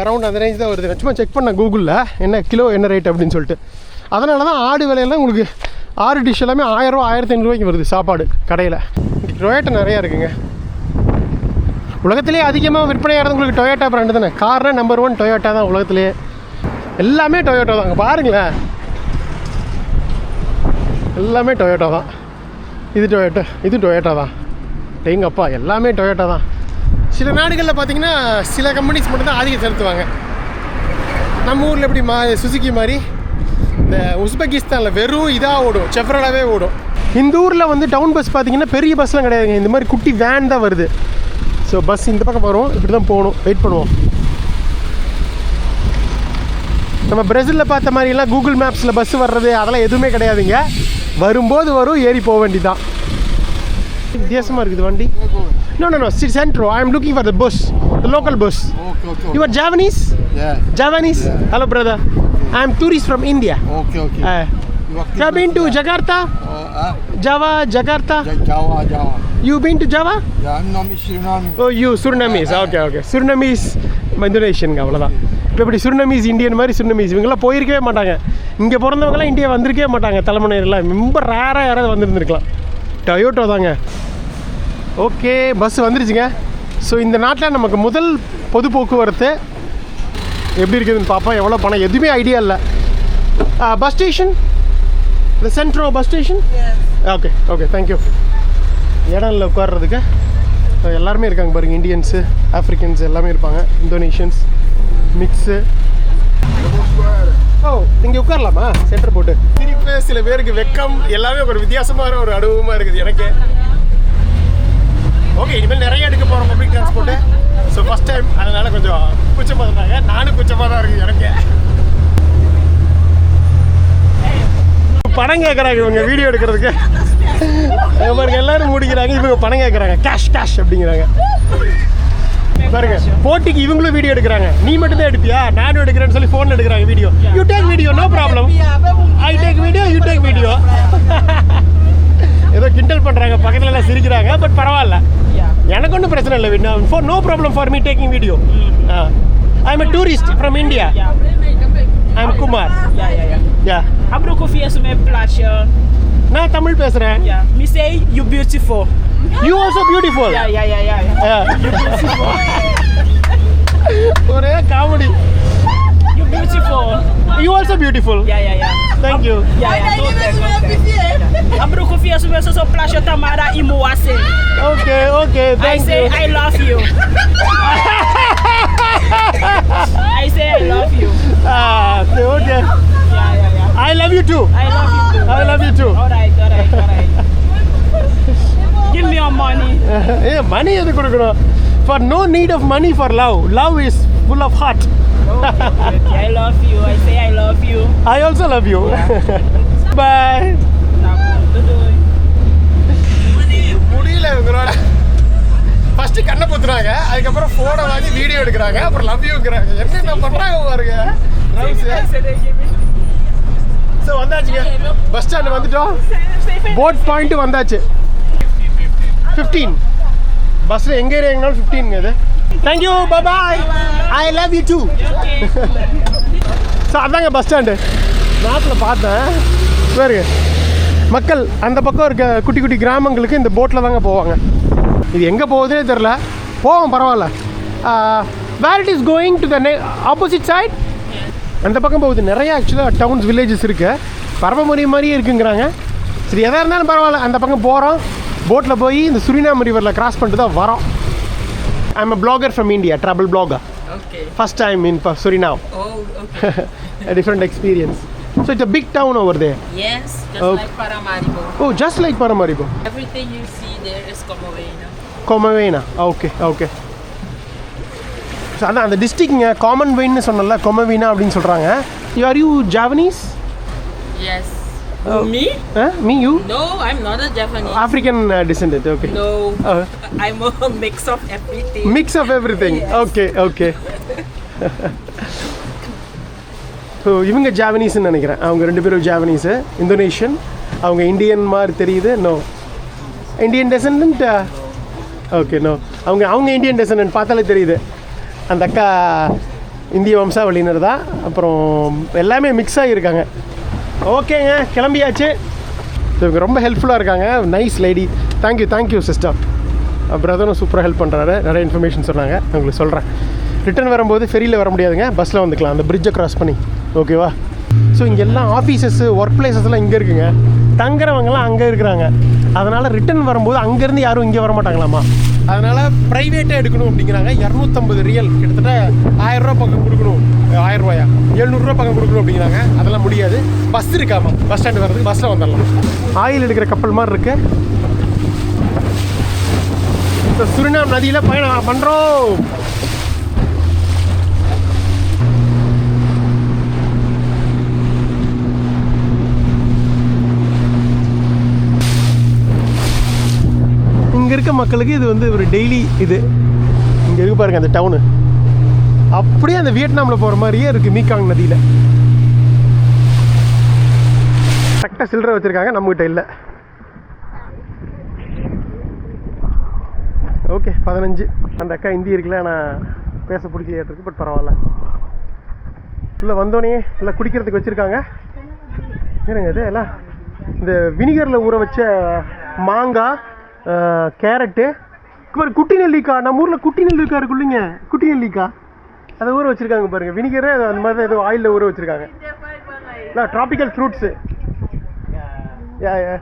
அரௌண்ட் அந்த ரேஞ்ச் தான் வருது. சும்மா செக் பண்ணேன் கூகுளில் என்ன கிலோ என்ன ரேட் அப்படின்னு சொல்லிட்டு. அதனால தான் ஆடு விலையெல்லாம் உங்களுக்கு 6 டிஷ் எல்லாமே 1000 1500 வருது சாப்பாடு கடையில். இங்கே டொயோட்டா நிறையா இருக்குங்க. உலகத்திலே அதிகமாக விற்பனையாகிறது உங்களுக்கு டொயோட்டா பிராண்டு தானே. கார்னால் நம்பர் 1 டொயோட்டா தான் உலகத்திலே. எல்லாமே டொயோட்டா தான். பாருங்களேன், எல்லாமே டொயோட்டா தான். இது டொயோட்டா, இது டொயோட்டா தான். எங்கப்பா எல்லாமே டொயோட்டா தான். சில நாடுகளில் பார்த்தீங்கன்னா சில கம்பெனிஸ் மட்டும் தான் ஆதிக்கம் செலுத்துவாங்க. நம்ம ஊரில் எப்படி சுசுக்கி மாதிரி இந்த உஸ்பெகிஸ்தானில் வெறும் இதாக ஓடும், செஃப்ரலாகவே ஓடும். இந்த ஊரில் வந்து டவுன் பஸ் பார்த்தீங்கன்னா பெரிய பஸ்லாம் கிடையாதுங்க, இந்த மாதிரி குட்டி வேன் தான் வருது. ஸோ பஸ் இந்த பக்கம் வரும், இப்படி தான் போகணும், வெயிட் பண்ணுவோம். நம்ம பிரேசிலில் பார்த்த மாதிரிலாம் கூகுள் மேப்ஸில் பஸ் வர்றது அதெல்லாம் எதுவுமே கிடையாதுங்க. வரும்போது வரும், ஏறி போக வேண்டியதான். வித்தியாசமாக இருக்குது வண்டி. No, Centro. I am looking for the bus, the local bus. Okay. You are Javanese? Yeah. Javanese? Yeah. Hello, brother. I am tourist from India. Okay. You have been to Jakarta? Java, Jakarta? Java. You been to Java? Yeah, I'm not Suriname. Oh, you Surinamese. Okay. Surinamese, Indonesian அவ்வளோதான். இப்போ இப்படி சுரினமீஸ் Indian மாதிரி சுரினமீஸ் இவங்கெல்லாம் போயிருக்கவே மாட்டாங்க. இங்கே பிறந்தவங்களாம் India வந்திருக்கவே மாட்டாங்க. தலைமுறையெல்லாம் ரொம்ப ரேராக யாராவது வந்துருந்துருக்கலாம். டொயோட்டோ தாங்க. ஓகே, பஸ் வந்துருச்சுங்க. ஸோ இந்த நாட்டில் நமக்கு முதல் பொது போக்குவரத்து எப்படி இருக்குதுன்னு பார்ப்போம். எவ்வளோ பணம் எதுவுமே ஐடியா இல்லை. பஸ் ஸ்டேஷன், இந்த Santro bus station. Okay thank you. இடம் இல்லை உட்கார்றதுக்கு. எல்லாருமே இருக்காங்க பாருங்கள், இந்தியன்ஸு, ஆஃப்ரிக்கன்ஸ் எல்லாமே இருப்பாங்க, இந்தோனேஷியன்ஸ் மிக்ஸு. ஓ, இங்கே உட்காரலாமா சென்டர் போட்டு? சிரிப்பு, சில பேருக்கு வெக்கம், எல்லாமே ஒரு வித்தியாசமான ஒரு அனுபவமாக இருக்குது எனக்கு. ஓகே, இனிமேல் நிறைய எடுக்க போகிறோம் public transport. So first time, அதனால் கொஞ்சம் கூச்சமாக இருந்தாங்க. நானும் கூச்சமாக தான் இருக்குது எனக்கு. பணம் கேட்குறாங்க இவங்க வீடியோ எடுக்கிறதுக்கு. பாருங்க, எல்லாரும் முடிக்கிறாங்க, இவங்க பணம் கேட்குறாங்க. கேஷ் கேஷ் அப்படிங்கிறாங்க. பாருங்க, போட்டிக்கு இவங்களும் வீடியோ எடுக்கிறாங்க. நீ மட்டும் தான் எடுப்பியா, நானும் எடுக்கிறேன்னு சொல்லி ஃபோன் எடுக்கிறாங்க video. You take video, no problem. I take video, you take video. ஏதோ கிண்டல் பண்ணுறாங்க, பக்கத்தில் எல்லாம் சிரிக்கிறாங்க. பட் பரவாயில்ல, எனக்கு ஒன்றும் பிரச்சனை இல்லை. For no problem for me taking video. I am a tourist from India. I am Kumar. Yeah. Abro confiança me placha. நான் தமிழ் பேசுகிறேன். Yeah. Me say you beautiful. You also beautiful. Yeah. You beautiful. ஒரே comedy. You beautiful. You also beautiful. Yeah. Thank you. Yeah. Abro confiança me so placha Tamara e Moase. Okay. I Thank say you. I love you. I say I love you. Okay. Yeah. I love you too. I love you too. I love you too. Alright. Give me your money. Money எது கொடுக்கணும்? For no need of money for love. Love is full of heart. Okay, I love you. I say I love you. I also love you. Bye. முடியல இவங்களோட. First கண்ணை பொத்துறாங்க, அதுக்கப்புறம் ஃபோனை வாங்கி video எடுக்கிறாங்க, அப்புறம் லவ் யூங்கிறாங்க. என்னென்ன பண்ணுறாங்க பாருங்க. ஸோ வந்தாச்சுங்க, பஸ் ஸ்டாண்டு வந்துட்டோம். போட் பாயிண்ட் வந்தாச்சு. 15 பஸ்ஸில் எங்கே ஏறினாலும் 15 இது. Thank you, bye. I love you too. So அதாங்க பஸ் ஸ்டாண்டு. மேப்பில் பார்த்தேன் பாருங்க, மக்கள் அந்த பக்கம் இருக்க குட்டி குட்டி கிராமங்களுக்கு இந்த போட்டில் தாங்க போவாங்க. இது எங்கே போகுதுன்னே தெரில, போவோம் பரவாயில்ல. Where it is going to the opposite side. அந்த பக்கம் போகுது. நிறைய ஆக்சுவலாக டவுன்ஸ் வில்லேஜஸ் இருக்குது, பரமமொழி மாதிரியே இருக்குங்கிறாங்க. சரி, எதாக இருந்தாலும் பரவாயில்ல, அந்த பக்கம் போகிறோம். போட்டில் போய் இந்த சுரினாம் ரிவரில் கிராஸ் பண்ணிட்டு தான் வரோம். ஐ am a blogger from India, travel blogger. Okay. First time in Suriname. Oh, okay. A different experience. So it's a big town over there. Yes, just Okay. like Paramaribo. Oh, just like Paramaribo. Everything you see there is Comowena. Comowena. Okay. So அதான் அந்த டிஸ்ட்ரிக்ங்க, காமன் வெயின்னு சொன்னல, கொமவீனா அப்படின்னு சொல்கிறாங்க. Are you Javanese? Yes. Oh. Me? Me, you? No, I'm not a Japanese. African descendant, okay. No, Oh. I'm a mix of everything. Mix of everything. Yes. Okay. So இவங்க ஜாவனீஸ்ன்னு நினைக்கிறேன். அவங்க 2 பேரும் ஜாவனீஸு, இந்தோனேஷியன். அவங்க இந்தியன் மாதிரி தெரியுது. No, Indian descendant. Okay, no, அவங்க Indian descendant பார்த்தாலே தெரியுது. அந்த அக்கா இந்திய வம்சாவளியினர் தான். அப்புறம் எல்லாமே மிக்ஸ் ஆகியிருக்காங்க. ஓகேங்க, கிளம்பியாச்சு. இவங்க ரொம்ப ஹெல்ப்ஃபுல்லாக இருக்காங்க. Nice lady. Thank you sister. பிரதரும் சூப்பராக ஹெல்ப் பண்ணுறாரு. நிறைய இன்ஃபர்மேஷன் சொன்னாங்க, உங்களுக்கு சொல்கிறேன். ரிட்டர்ன் வரும்போது ஃபெரியில் வர முடியாதுங்க, பஸ்ஸில் வந்துக்கலாம், அந்த பிரிட்ஜை க்ராஸ் பண்ணி. ஓகேவா? ஸோ இங்கே எல்லாம் ஆஃபீஸஸ்ஸு, ஒர்க் பிளேசஸ்லாம் இங்கே இருக்குங்க. தங்குறவங்கலாம் அங்கே இருக்கிறாங்க. அதனால் ரிட்டர்ன் வரும்போது அங்கேருந்து யாரும் இங்கே வர மாட்டாங்களாமா. அதனால் ப்ரைவேட்டாக எடுக்கணும் அப்படிங்கிறாங்க. 250 ரியல், கிட்டத்தட்ட 1000 ரூபா பக்கம் கொடுக்கணும். 1000 ரூபாயா, 700 ரூபா பக்கம் கொடுக்கணும் அப்படிங்கிறாங்க. அதெல்லாம் முடியாது. பஸ் இருக்காமா, பஸ் ஸ்டாண்டு வர்றதுக்கு பஸ்ஸில் வந்துடலாம். ஆயில் எடுக்கிற கப்பல் மாதிரி இருக்கு. ஸோ சுரினாம் நதியில் பயணம் பண்ணுறோம். இங்கே இருக்க மக்களுக்கு இது வந்து ஒரு டெய்லி இது. இங்கே இருக்கு பாருங்க அந்த டவுனு, அப்படியே அந்த வியட்நாமில் போகிற மாதிரியே இருக்குது மீகாங் நதியில். கரெக்டாக சில்லறை வச்சுருக்காங்க, நம்மகிட்ட இல்லை. ஓகே, 15. அந்த அக்கா ஹிந்தி இருக்குல்ல, நான் பேச பிடிச்சிருக்கு. பட் பரவாயில்ல. இல்லை வந்தோடனே எல்லாம் குடிக்கிறதுக்கு வச்சுருக்காங்க. ஏனுங்க இது எல்லாம் இந்த வினிகரில் ஊற வச்ச மாங்காய், கேரட்டு, குட்டி நெல்லிக்காய். நம்ம ஊரில் குட்டி நெல்லிக்காய் இருக்குல்லைங்க, குட்டி நெல்லிக்காய், அதை ஊற வச்சுருக்காங்க பாருங்கள். வினிகரே அந்த மாதிரி தான் ஏதோ ஆயிலில் ஊற வச்சுருக்காங்க. இல்லை, ட்ராபிக்கல் ஃப்ரூட்ஸு.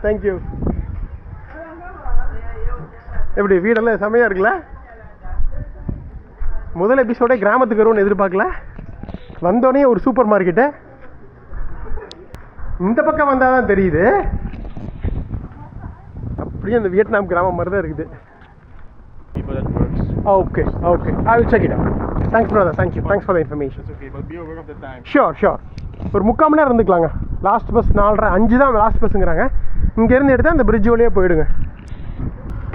தேங்க்யூ. எப்படி வீடெல்லாம் செமையாக இருக்குல்ல? முதல் எபிசோடே கிராமத்துக்கு வருவோன்னு எதிர்பார்க்கல. வந்தோடனே ஒரு சூப்பர் மார்க்கெட்டு. இந்த பக்கம் வந்தால் தான் தெரியுது. அப்படியே அந்த வியட்நாம் கிராமம் மாதிரி தான் இருக்குது. Okay okay, I will check it out. Thanks brother, thank you, thanks for the information. Sure sure. ஒரு 3/4 மணி நேரம் இருந்துக்கலாங்க. லாஸ்ட் பஸ் 4:30 தான் லாஸ்ட் பஸ்ஸுங்கிறாங்க. இங்கேருந்து எடுத்து அந்த பிரிட்ஜ் வழியாக போயிடுங்க.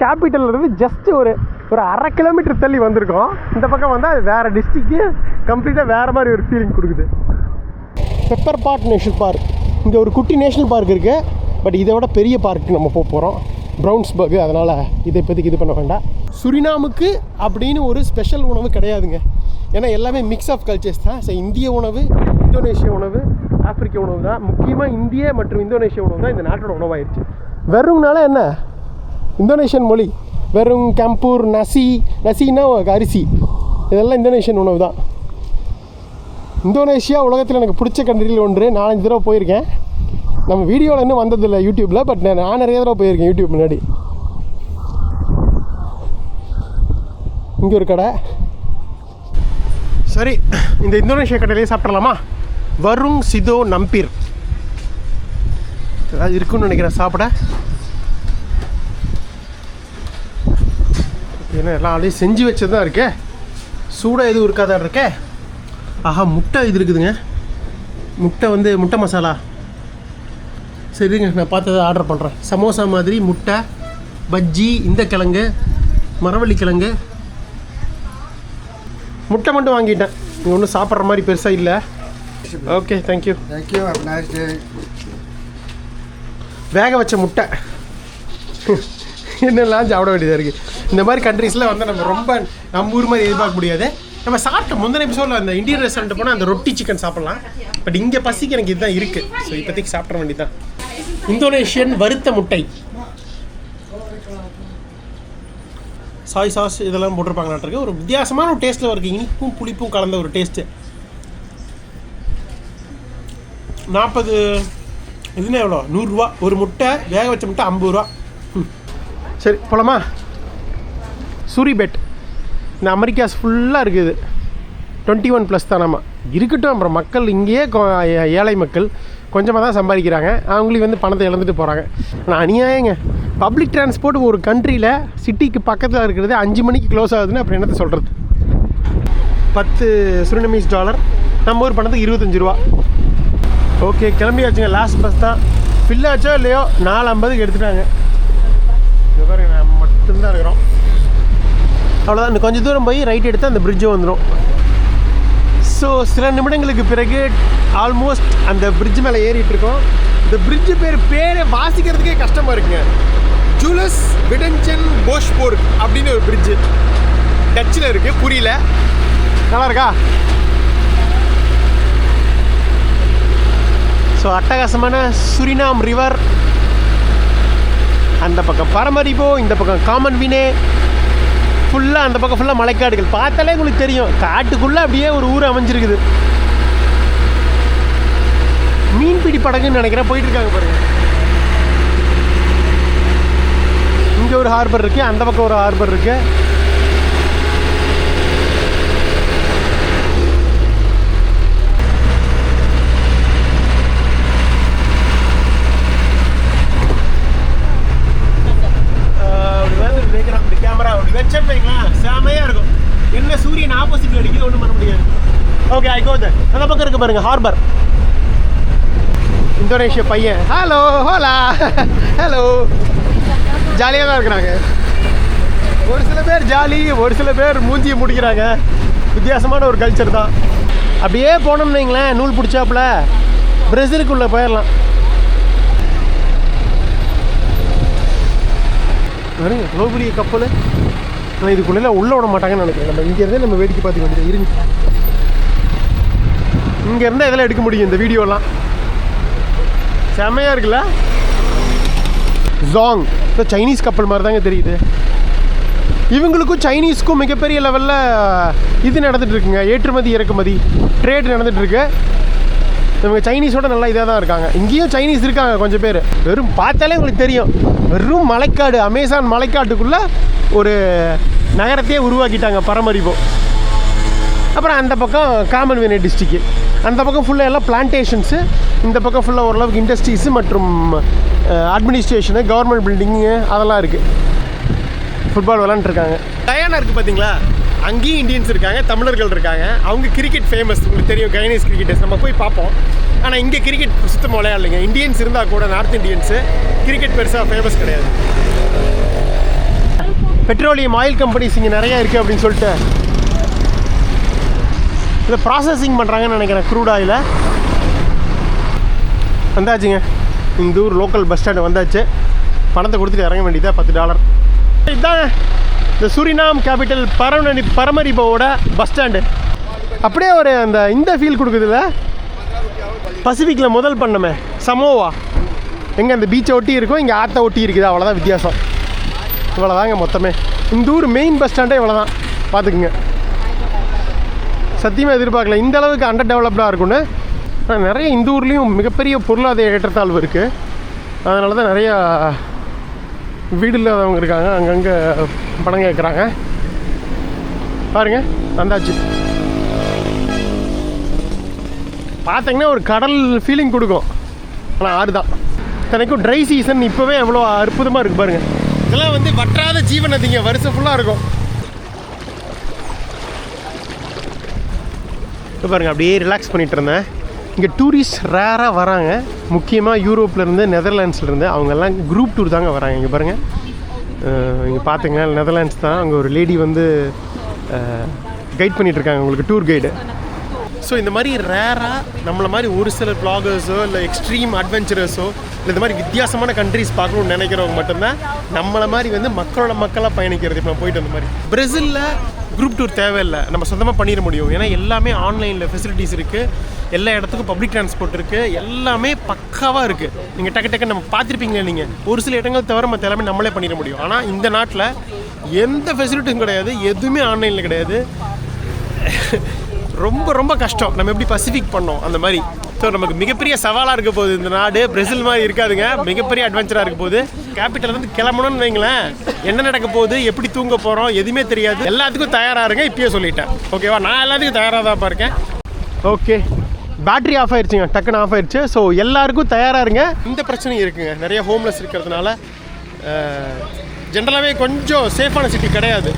கேபிட்டல் இருந்து ஜஸ்ட் ஒரு 1/2 கிலோமீட்டர் தள்ளி வந்திருக்கோம். இந்த பக்கம் வந்தால் அது வேறு டிஸ்ட்ரிக்ட்டு, கம்ப்ளீட்டாக வேறு மாதிரி ஒரு ஃபீலிங் கொடுக்குது. Pepper park national park. இங்கே ஒரு குட்டி நேஷ்னல் பார்க் இருக்குது. பட் இதை விட பெரிய பார்க்கு நம்ம போக போகிறோம், ப்ரௌன்ஸ்பர்க். அதனால் இதை இப்போதைக்கு இது பண்ண வேண்டாம். சுரினாமுக்கு அப்படின்னு ஒரு ஸ்பெஷல் உணவு கிடையாதுங்க. ஏன்னா எல்லாமே மிக்ஸ் ஆஃப் கல்ச்சர்ஸ் தான். ஸோ இந்திய உணவு, இந்தோனேஷிய உணவு, ஆப்பிரிக்க உணவு தான். முக்கியமாக இந்திய மற்றும் இந்தோனேஷிய உணவு தான் இந்த நாட்டோட உணவாயிருச்சு. வெறும்னால என்ன, இந்தோனேஷியன் மொழி வெறும் கம்பூர், நசின்னா அரிசி, இதெல்லாம் இந்தோனேஷியன் உணவு தான். இந்தோனேஷியா உலகத்தில் எனக்கு பிடிச்ச கண்ட்ரியில் ஒன்று. 4-5 தடவை போயிருக்கேன். நம்ம வீடியோவில் இன்னும் வந்ததில்லை யூடியூப்பில், பட் நான் நிறைய தடவை போயிருக்கேன் யூடியூப் முன்னாடி. இங்கே ஒரு கடை. சரி, இந்த இந்தோனேஷியா கடையிலேயே சாப்பிட்றலாமா? வருங் சிதோ நம்பீர் ஏதாவது இருக்குன்னு நினைக்கிறேன் சாப்பிட. ஏன்னா எல்லாம் அப்படியே செஞ்சு வச்சது தான் இருக்கே, சூடாக எதுவும் இருக்காதான் இருக்கே. ஆஹா, முட்டை இது இருக்குதுங்க. முட்டை மசாலா. சரிங்க, நான் பார்த்ததை ஆர்டர் பண்ணுறேன். சமோசா மாதிரி முட்டை, பஜ்ஜி, இந்த கிழங்கு, மரவள்ளி கிழங்கு. முட்டை மட்டும் வாங்கிட்டேன். இங்கே ஒன்றும் சாப்பிட்ற மாதிரி பெருசாக இல்லை. Okay, thank you. Thank you, have a nice day. வேக வச்ச முட்டை என்னெல்லாம் சாப்பிட வேண்டியதாக இருக்குது. இந்த மாதிரி கண்ட்ரீஸில் வந்து நம்ம ஊர் மாதிரி எதிர்பார்க்க முடியாது. நம்ம சாப்பிட்ட முந்தின எபிசோடில் அந்த இந்தியன் ரெஸ்டாரண்ட் போனால் அந்த ரொட்டி சிக்கன் சாப்பிட்லாம். பட் இங்கே பசிக்கு எனக்கு இதுதான் இருக்குது. ஸோ இப்போதைக்கு சாப்பிட வேண்டியதுதான். இந்தோனேஷியன் வறுத்த முட்டை, சாய் சாஸ் இதெல்லாம் போட்டிருப்பாங்களாட்டிருக்கு. ஒரு வித்தியாசமான ஒரு டேஸ்ட்டில் இருக்குது. இனிப்பும் புளிப்பும் கலந்த ஒரு டேஸ்ட்டு. 40 இதுன்னா எவ்வளோ, 100 ரூபா ஒரு முட்டை. வேக வச்ச முட்டை 50 ரூபா. சரி, போலாமா? சூரிபெட் இந்த அமெரிக்காஸ் ஃபுல்லாக இருக்குது. 21+ தான் நம்ம இருக்கட்டும். அப்புறம் மக்கள் இங்கேயே ஏழை மக்கள் கொஞ்சமாக தான் சம்பாதிக்கிறாங்க. அவங்களுக்கு வந்து பணத்தை இழந்துட்டு போகிறாங்க. ஆனால் அநியாயங்க. பப்ளிக் டிரான்ஸ்போர்ட் ஒரு கண்ட்ரியில் சிட்டிக்கு பக்கத்தில் இருக்கிறது 5 மணிக்கு க்ளோஸ் ஆகுதுன்னு அப்புறம் என்னத்தை சொல்கிறது. 10 சுரினமீஸ் டாலர், நம்ம ஊர் பணத்துக்கு 25 ரூபா. ஓகே, கிளம்பியாச்சுங்க. லாஸ்ட் பஸ் தான். ஃபில்லாச்சோ இல்லையோ 4:50க்கு எடுத்துட்டாங்க. இங்கே பாருங்க, நம்ம மட்டும்தான் இருக்கிறோம். அவ்வளோதான். இன்னும் கொஞ்சம் தூரம் போய் ரைட் எடுத்து அந்த பிரிட்ஜும் வந்துடும். ஸோ சில நிமிடங்களுக்கு பிறகு ஆல்மோஸ்ட் அந்த பிரிட்ஜ் மேலே ஏறிட்டுருக்கோம். இந்த பிரிட்ஜு பேரை வாசிக்கிறதுக்கே கஷ்டமாக இருக்குங்க. ஜூலஸ் விடன்சன் போஷ்போர்க் அப்படின்னு ஒரு பிரிட்ஜு டச்சில் இருக்குது, புரியல. நல்லா இருக்கா? ஸோ அட்டகாசமான சுரினாம் ரிவர். அந்த பக்கம் பரமரிபோ, இந்த பக்கம் காமன்வினே. ஃபுல்லாக அந்த பக்கம் ஃபுல்லாக மலைக்காடுகள். பார்த்தாலே உங்களுக்கு தெரியும், காட்டுக்குள்ளே அப்படியே ஒரு ஊர் அமைஞ்சிருக்குது. மீன்பிடி படகுன்னு நினைக்கிறேன், போயிட்டுருக்காங்க பாருங்க. இங்கே ஒரு ஹார்பர் இருக்குது, அந்த பக்கம் ஒரு ஹார்பர் இருக்குது. கேமரா அப்படி வச்சேன்னு வைங்களேன், செமையாக இருக்கும். என்ன சூரியன் ஆப்போசிட்டில் அடிக்குது, ஒன்றும் பண்ண முடியாது. ஓகே, ஐ கோ தேர். அந்த பக்கம் இருக்கு பாருங்க ஹார்பர். இந்தோனேஷியா பையன். ஹலோ, ஹோலா, ஹலோ. ஜாலியாக தான் இருக்கிறாங்க. ஒரு சில பேர் ஜாலி, ஒரு சில பேர் மூஞ்சியை முடிக்கிறாங்க. வித்தியாசமான ஒரு கல்ச்சர் தான். அப்படியே போனோம்னு வைங்களேன், நூல் பிடிச்சாப்புல பிரேசிலுக்குள்ளே போயிடலாம். பாருங்க, இவ்வளோ பெரிய கப்பல். ஆனால் இதுக்குள்ளே உள்ளே விட மாட்டாங்கன்னு நினைக்கிறேன். நம்ம இங்கேருந்தே நம்ம வேடிக்கை பார்த்துக்க வேண்டியது. இருங்க, இங்கேருந்தே இதெல்லாம் எடுக்க முடியும் இந்த வீடியோலாம். செம்மையாக இருக்குல்ல? ஜாங் இப்போ சைனீஸ் கப்பல் மாதிரி தாங்க தெரியுது. இவங்களுக்கும் சைனீஸ்க்கும் மிகப்பெரிய லெவலில் இது நடந்துகிட்ருக்குங்க, ஏற்றுமதி இறக்குமதி ட்ரேட் நடந்துகிட்ருக்கு. இவங்க சைனீஸோட நல்லா இதாக தான் இருக்காங்க. இங்கேயும் சைனீஸ் இருக்காங்க கொஞ்சம் பேர். வெறும் பார்த்தாலே உங்களுக்கு தெரியும், வெறும் மலைக்காடு, அமேசான் மலைக்காட்டுக்குள்ளே ஒரு நகரத்தையே உருவாக்கிட்டாங்க பரமரிபோ. அப்புறம் அந்த பக்கம் காமன்வெல்த் டிஸ்ட்ரிக்ட். அந்த பக்கம் ஃபுல்லாக எல்லாம் பிளான்டேஷன்ஸு, இந்த பக்கம் ஃபுல்லாக ஓரளவுக்கு இண்டஸ்ட்ரீஸு மற்றும் அட்மினிஸ்ட்ரேஷனு, கவர்மெண்ட் பில்டிங்கு அதெல்லாம் இருக்குது. ஃபுட்பால் விளாண்டுருக்காங்க. டயானா இருக்குது பார்த்தீங்களா, அங்கேயும் இந்தியன்ஸ் இருக்காங்க, தமிழர்கள் இருக்காங்க. அவங்க கிரிக்கெட் ஃபேமஸ், உங்களுக்கு தெரியும், கைனீஸ் கிரிக்கெட்டர்ஸ். நம்ம போய் பார்ப்போம். ஆனால் இங்கே கிரிக்கெட் சுத்தமாக விளையாடலைங்க. இந்தியன்ஸ் இருந்தால் கூட நார்த் இந்தியன்ஸு கிரிக்கெட் பெருசாக ஃபேமஸ் கிடையாது. பெட்ரோலியம் ஆயில் கம்பெனிஸ் இங்கே நிறையா இருக்குது அப்படின்னு சொல்லிட்டு இதை ப்ராசஸிங் பண்ணுறாங்கன்னு நினைக்கிறேன். க்ரூட் ஆயிலை வந்தாச்சுங்க. இந்த ஊர் லோக்கல் பஸ் ஸ்டாண்டு வந்தாச்சு. பணத்தை கொடுத்துட்டு இறங்க வேண்டியதா $10. இதுதான் இந்த சுரினாம் கேபிட்டல் பரமரிபோவோட பஸ் ஸ்டாண்டு. அப்படியே ஒரு அந்த இந்த ஃபீல் கொடுக்குதுல்ல, பசிபிக்கில் முதல் பண்ணமே சமோவா. எங்கே அந்த பீச்சை ஒட்டி இருக்கும், இங்கே ஆற்றை ஒட்டி இருக்குது, அவ்வளோதான் வித்தியாசம். இவ்வளோதாங்க மொத்தமே. இந்த ஊர் மெயின் பஸ் ஸ்டாண்டே இவ்வளோ தான், பார்த்துக்குங்க. சத்தியமாக எதிர்பார்க்கல இந்த அளவுக்கு அண்டர் டெவலப்டாக இருக்குன்னு. ஆனால் நிறைய இந்த ஊர்லேயும் மிகப்பெரிய பொருளாதார ஏற்றத்தாழ்வு இருக்குது. அதனால தான் நிறையா வீடு இல்லாதவங்க இருக்காங்க, அங்கங்கே பணம் கேட்குறாங்க. பாருங்கள் வந்தாச்சு. பார்த்தீங்கன்னா ஒரு கடல் ஃபீலிங் கொடுக்கும். ஆனால் ஆறு தான். தனக்கும் ட்ரை சீசன் இப்போவே எவ்வளோ அற்புதமாக இருக்குது பாருங்கள். இதெல்லாம் வந்து வற்றாத ஜீவன் அதிங்க, வருஷம் ஃபுல்லாக இருக்கும். இப்போ பாருங்கள் அப்படியே ரிலாக்ஸ் பண்ணிகிட்டு இருந்தேன். இங்கே டூரிஸ்ட் ரேராக வராங்க, முக்கியமாக யூரோப்லேருந்து நெதர்லாண்ட்ஸ்லேருந்து. அவங்கெல்லாம் குரூப் டூர் தாங்க வராங்க. இங்கே பாருங்கள், இங்கே பார்த்துங்க நெதர்லாண்ட்ஸ் தான். அங்கே ஒரு லேடி வந்து கைட் பண்ணிகிட்ருக்காங்க உங்களுக்கு, டூர் கைடு. ஸோ இந்த மாதிரி ரேராக நம்மளை மாதிரி ஒரு சில வ்ளாகர்ஸோ இல்லை எக்ஸ்ட்ரீம் அட்வென்ச்சரஸோ இல்லை இந்த மாதிரி வித்தியாசமான கண்ட்ரிஸ் பார்க்கணுன்னு நினைக்கிறவங்க மட்டும்தான் நம்மளை மாதிரி வந்து மக்களோட மக்களாக பயணிக்கிறது. இப்போ போயிட்டு அந்த மாதிரி பிரேசிலில் குரூப் டூர் தேவையில்லை, நம்ம சொந்தமாக பண்ணிட முடியும். ஏன்னா எல்லாமே ஆன்லைனில் ஃபெசிலிட்டிஸ் இருக்குது, எல்லா இடத்துக்கும் பப்ளிக் டிரான்ஸ்போர்ட் இருக்குது, எல்லாமே பக்காவாக இருக்குது. நீங்கள் டக்கு நம்ம பார்த்துருப்பீங்களே, நீங்கள் ஒரு சில இடங்கள் தவிர மற்ற எல்லாமே நம்மளே பண்ணிட முடியும். ஆனால் இந்த நாட்டில் எந்த ஃபெசிலிட்டியும் கிடையாது, எதுவுமே ஆன்லைனில் கிடையாது. ரொம்ப ரொம்ப கஷ்டம். நம்ம எப்படி பசிபிக் பண்ணோம் அந்த மாதிரி. ஸோ நமக்கு மிகப்பெரிய சவாலாக இருக்க போகுது இந்த நாடு. பிரேசில் மாதிரி இருக்காதுங்க, மிகப்பெரிய அட்வென்ச்சராக இருக்க போகுது. கேபிட்டலேருந்து கிளம்பணும்னு வைங்களேன், என்ன நடக்க போகுது, எப்படி தூங்க போகிறோம், எதுவுமே தெரியாது. எல்லாத்துக்கும் தயாராக இருங்க, இப்பயே சொல்லிட்டேன். ஓகேவா, நான் எல்லாத்துக்கும் தயாராக தான் இருக்கேன். ஓகே, பேட்ரி ஆஃப் ஆயிடுச்சுங்க, டக்குன்னு ஆஃப் ஆயிடுச்சு. ஸோ எல்லாருக்கும் தயாராக இருங்க. இந்த பிரச்சனை இருக்குங்க, நிறைய ஹோம்லெஸ் இருக்கிறதுனால. ஜென்ரலாகவே கொஞ்சம் சேஃபான சிட்டி கிடையாது.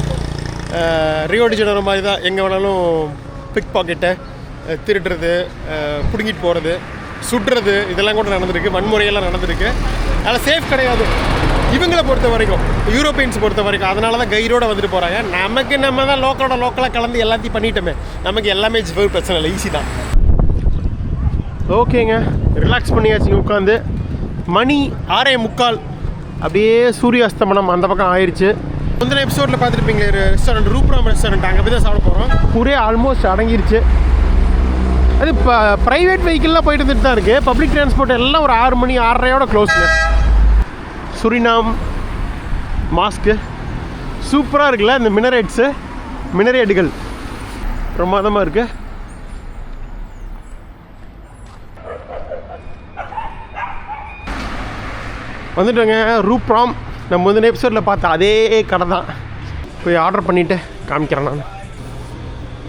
ரியோ டி ஜெனரோ மாதிரி தான். எங்கே வேணாலும் பிக் பாக்கெட்டை திருடுறது, பிடுங்கிட்டு போகிறது, சுடுறது, இதெல்லாம் கூட நடந்திருக்கு. வன்முறையெல்லாம் நடந்திருக்கு. அதனால் சேஃப் கிடையாது இவங்களை பொறுத்த வரைக்கும், யூரோப்பியன்ஸ் பொறுத்த வரைக்கும். அதனால தான் கைரோடு வந்துட்டு போகிறாங்க. நமக்கு நம்ம தான் லோக்கலாக கலந்து எல்லாத்தையும் பண்ணிட்டோமே, நமக்கு எல்லாமே பிரச்சனை இல்லை, ஈஸி தான். ஓகேங்க, ரிலாக்ஸ் பண்ணியாச்சுங்க உட்காந்து. மணி 6:45, அப்படியே சூரியாஸ்தமனம் அந்த பக்கம் ஆயிடுச்சு. முந்தின எபிசோடில் பார்த்துருப்பீங்களே ரெஸ்டாரண்ட், ரூப்ராம் ரெஸ்டாரண்ட், அங்கே போய் தான் சாப்பிட போகிறோம். ஊரே ஆல்மோஸ்ட் அடங்கிருச்சு. அது இப்போ ப்ரைவேட் வெஹிக்கிள்லாம் போயிட்டு வந்துட்டு தான் இருக்குது. பப்ளிக் டிரான்ஸ்போர்ட் எல்லாம் ஒரு 6 மணி 6:30 க்ளோஸுங்க. சுரினாம் மாஸ்க்கு சூப்பராக இருக்குல்ல, இந்த மினரேட்டுகள் பிரமாதமாக இருக்குது. வந்துட்டோங்க ரூப்ராம். நம்ம முந்தின எபிசோடில் பார்த்த அதே கடை தான். போய் ஆர்டர் பண்ணிவிட்டு காமிக்கிறேன் நான்.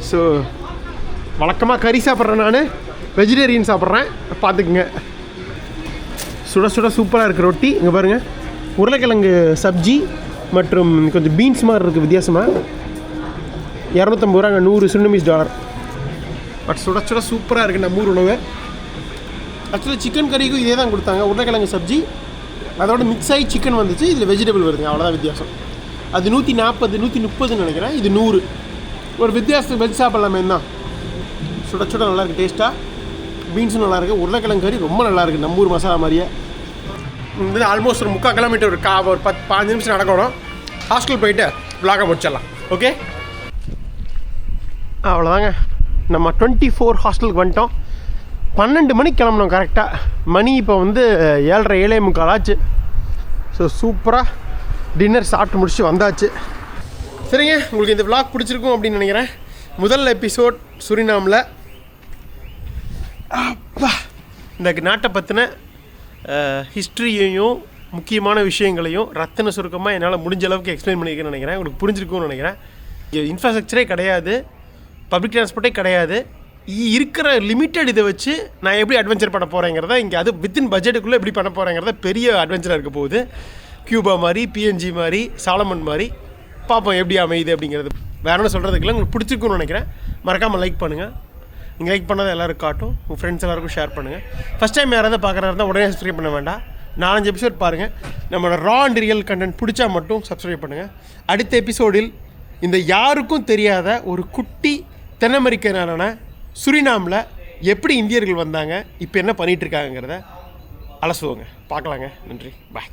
ஸோ வழக்கமாக கறி சாப்பிட்றேன், நான் வெஜிடேரியன் சாப்பிட்றேன், பார்த்துக்குங்க. சுட சுட சூப்பராக இருக்குது ரொட்டி. இங்கே பாருங்கள், உருளைக்கிழங்கு சப்ஜி மற்றும் கொஞ்சம் பீன்ஸ் மாதிரி இருக்குது வித்தியாசமாக. 250 ரூபாங்க, 100 சுன்னமீஸ் டாலர். பட் சுட சுட சூப்பராக இருக்குது நம்ம ஊர் உணவு. ஆக்சுவலாக சிக்கன் கறிக்கும் இதே தான் கொடுத்தாங்க, உருளைக்கிழங்கு சப்ஜி. அதோட மிக்ஸ் ஆகி சிக்கன் வந்துச்சு, இதில் வெஜிடபிள் வருதுங்க, அவ்வளோதான் வித்தியாசம். அது 140 130 நினைக்கிறேன், இது 100. ஒரு வித்தியாசம். வெஜ் சாப்பிட்லாமே தான். சுட சுட நல்லாயிருக்கு டேஸ்ட்டாக. பீன்ஸும் நல்லாயிருக்கு, உருளைக்கிழங்கு கறி ரொம்ப நல்லாயிருக்கு, நம்ம ஊர் மசாலா மாதிரியே. இது ஆல்மோஸ்ட் ஒரு 3/4 கிலோமீட்டர், ஒரு 10-15 நிமிஷம் நடக்கணும். ஹாஸ்டல் போயிட்டு விளாக முடிச்சிடலாம். ஓகே, அவ்வளோதாங்க. நம்ம 24 ஹாஸ்டலுக்கு வந்துட்டோம். 12 மணிக்கு கிளம்பணும் கரெக்டாக. மணி இப்போ வந்து 7:30 ஆச்சு. ஸோ சூப்பராக டின்னர் சாப்பிட்டு முடிச்சு வந்தாச்சு. சரிங்க, உங்களுக்கு இந்த விளாக் பிடிச்சிருக்கும் அப்படின்னு நினைக்கிறேன். முதல் எபிசோட் சுரினாமில். அப்பா, இந்த நாட்டை பற்றின ஹிஸ்ட்ரியையும் முக்கியமான விஷயங்களையும் ரத்தின சுருக்கமாக என்னால் முடிஞ்ச அளவுக்கு எக்ஸ்பிளைன் பண்ணியிருக்கேன்னு நினைக்கிறேன். உங்களுக்கு புரிஞ்சிருக்கும்னு நினைக்கிறேன். இன்ஃப்ராஸ்ட்ரக்சரே கிடையாது, பப்ளிக் டிரான்ஸ்போர்ட்டே கிடையாது, இருக்கிற லிமிட்டட் இதை வச்சு நான் எப்படி அட்வென்ச்சர் பண்ண போகிறேங்கிறத இங்கே அது வித்தின் பட்ஜெட்டுக்குள்ளே எப்படி பண்ண போகிறேங்கிறத பெரிய அட்வென்ச்சராக இருக்க போகுது. கியூபா மாதிரி, பிஎன்ஜி மாதிரி, சாலமன் மாதிரி பார்ப்போம் எப்படி அமையுது அப்படிங்கிறது. வேற ஒன்றும் சொல்கிறதுக்குள்ள உங்களுக்கு பிடிச்சிருக்குன்னு நினைக்கிறேன். மறக்காமல் லைக் பண்ணுங்கள். நீங்கள் லைக் பண்ணால் எல்லோரும் காட்டும். உங்கள் ஃப்ரெண்ட்ஸ் எல்லாருக்கும் ஷேர் பண்ணுங்கள். ஃபஸ்ட் டைம் யாராவது பார்க்குறதா இருந்தால் உடனே சப்ஸ்கிரைப் பண்ண வேண்டாம். 4-5 எபிசோட் பாருங்கள். நம்மளோட ரா அண்ட் ரியல் கண்டென்ட் பிடிச்சா மட்டும் சப்ஸ்கிரைப் பண்ணுங்கள். அடுத்த எபிசோடில் இந்த யாருக்கும் தெரியாத ஒரு குட்டி தென் அமெரிக்கனான சுரினாமில் எப்படி இந்தியர்கள் வந்தாங்க, இப்போ என்ன பண்ணிகிட்ருக்காங்கிறத அலசுவோங்க. பார்க்கலாங்க. நன்றி. பாய்.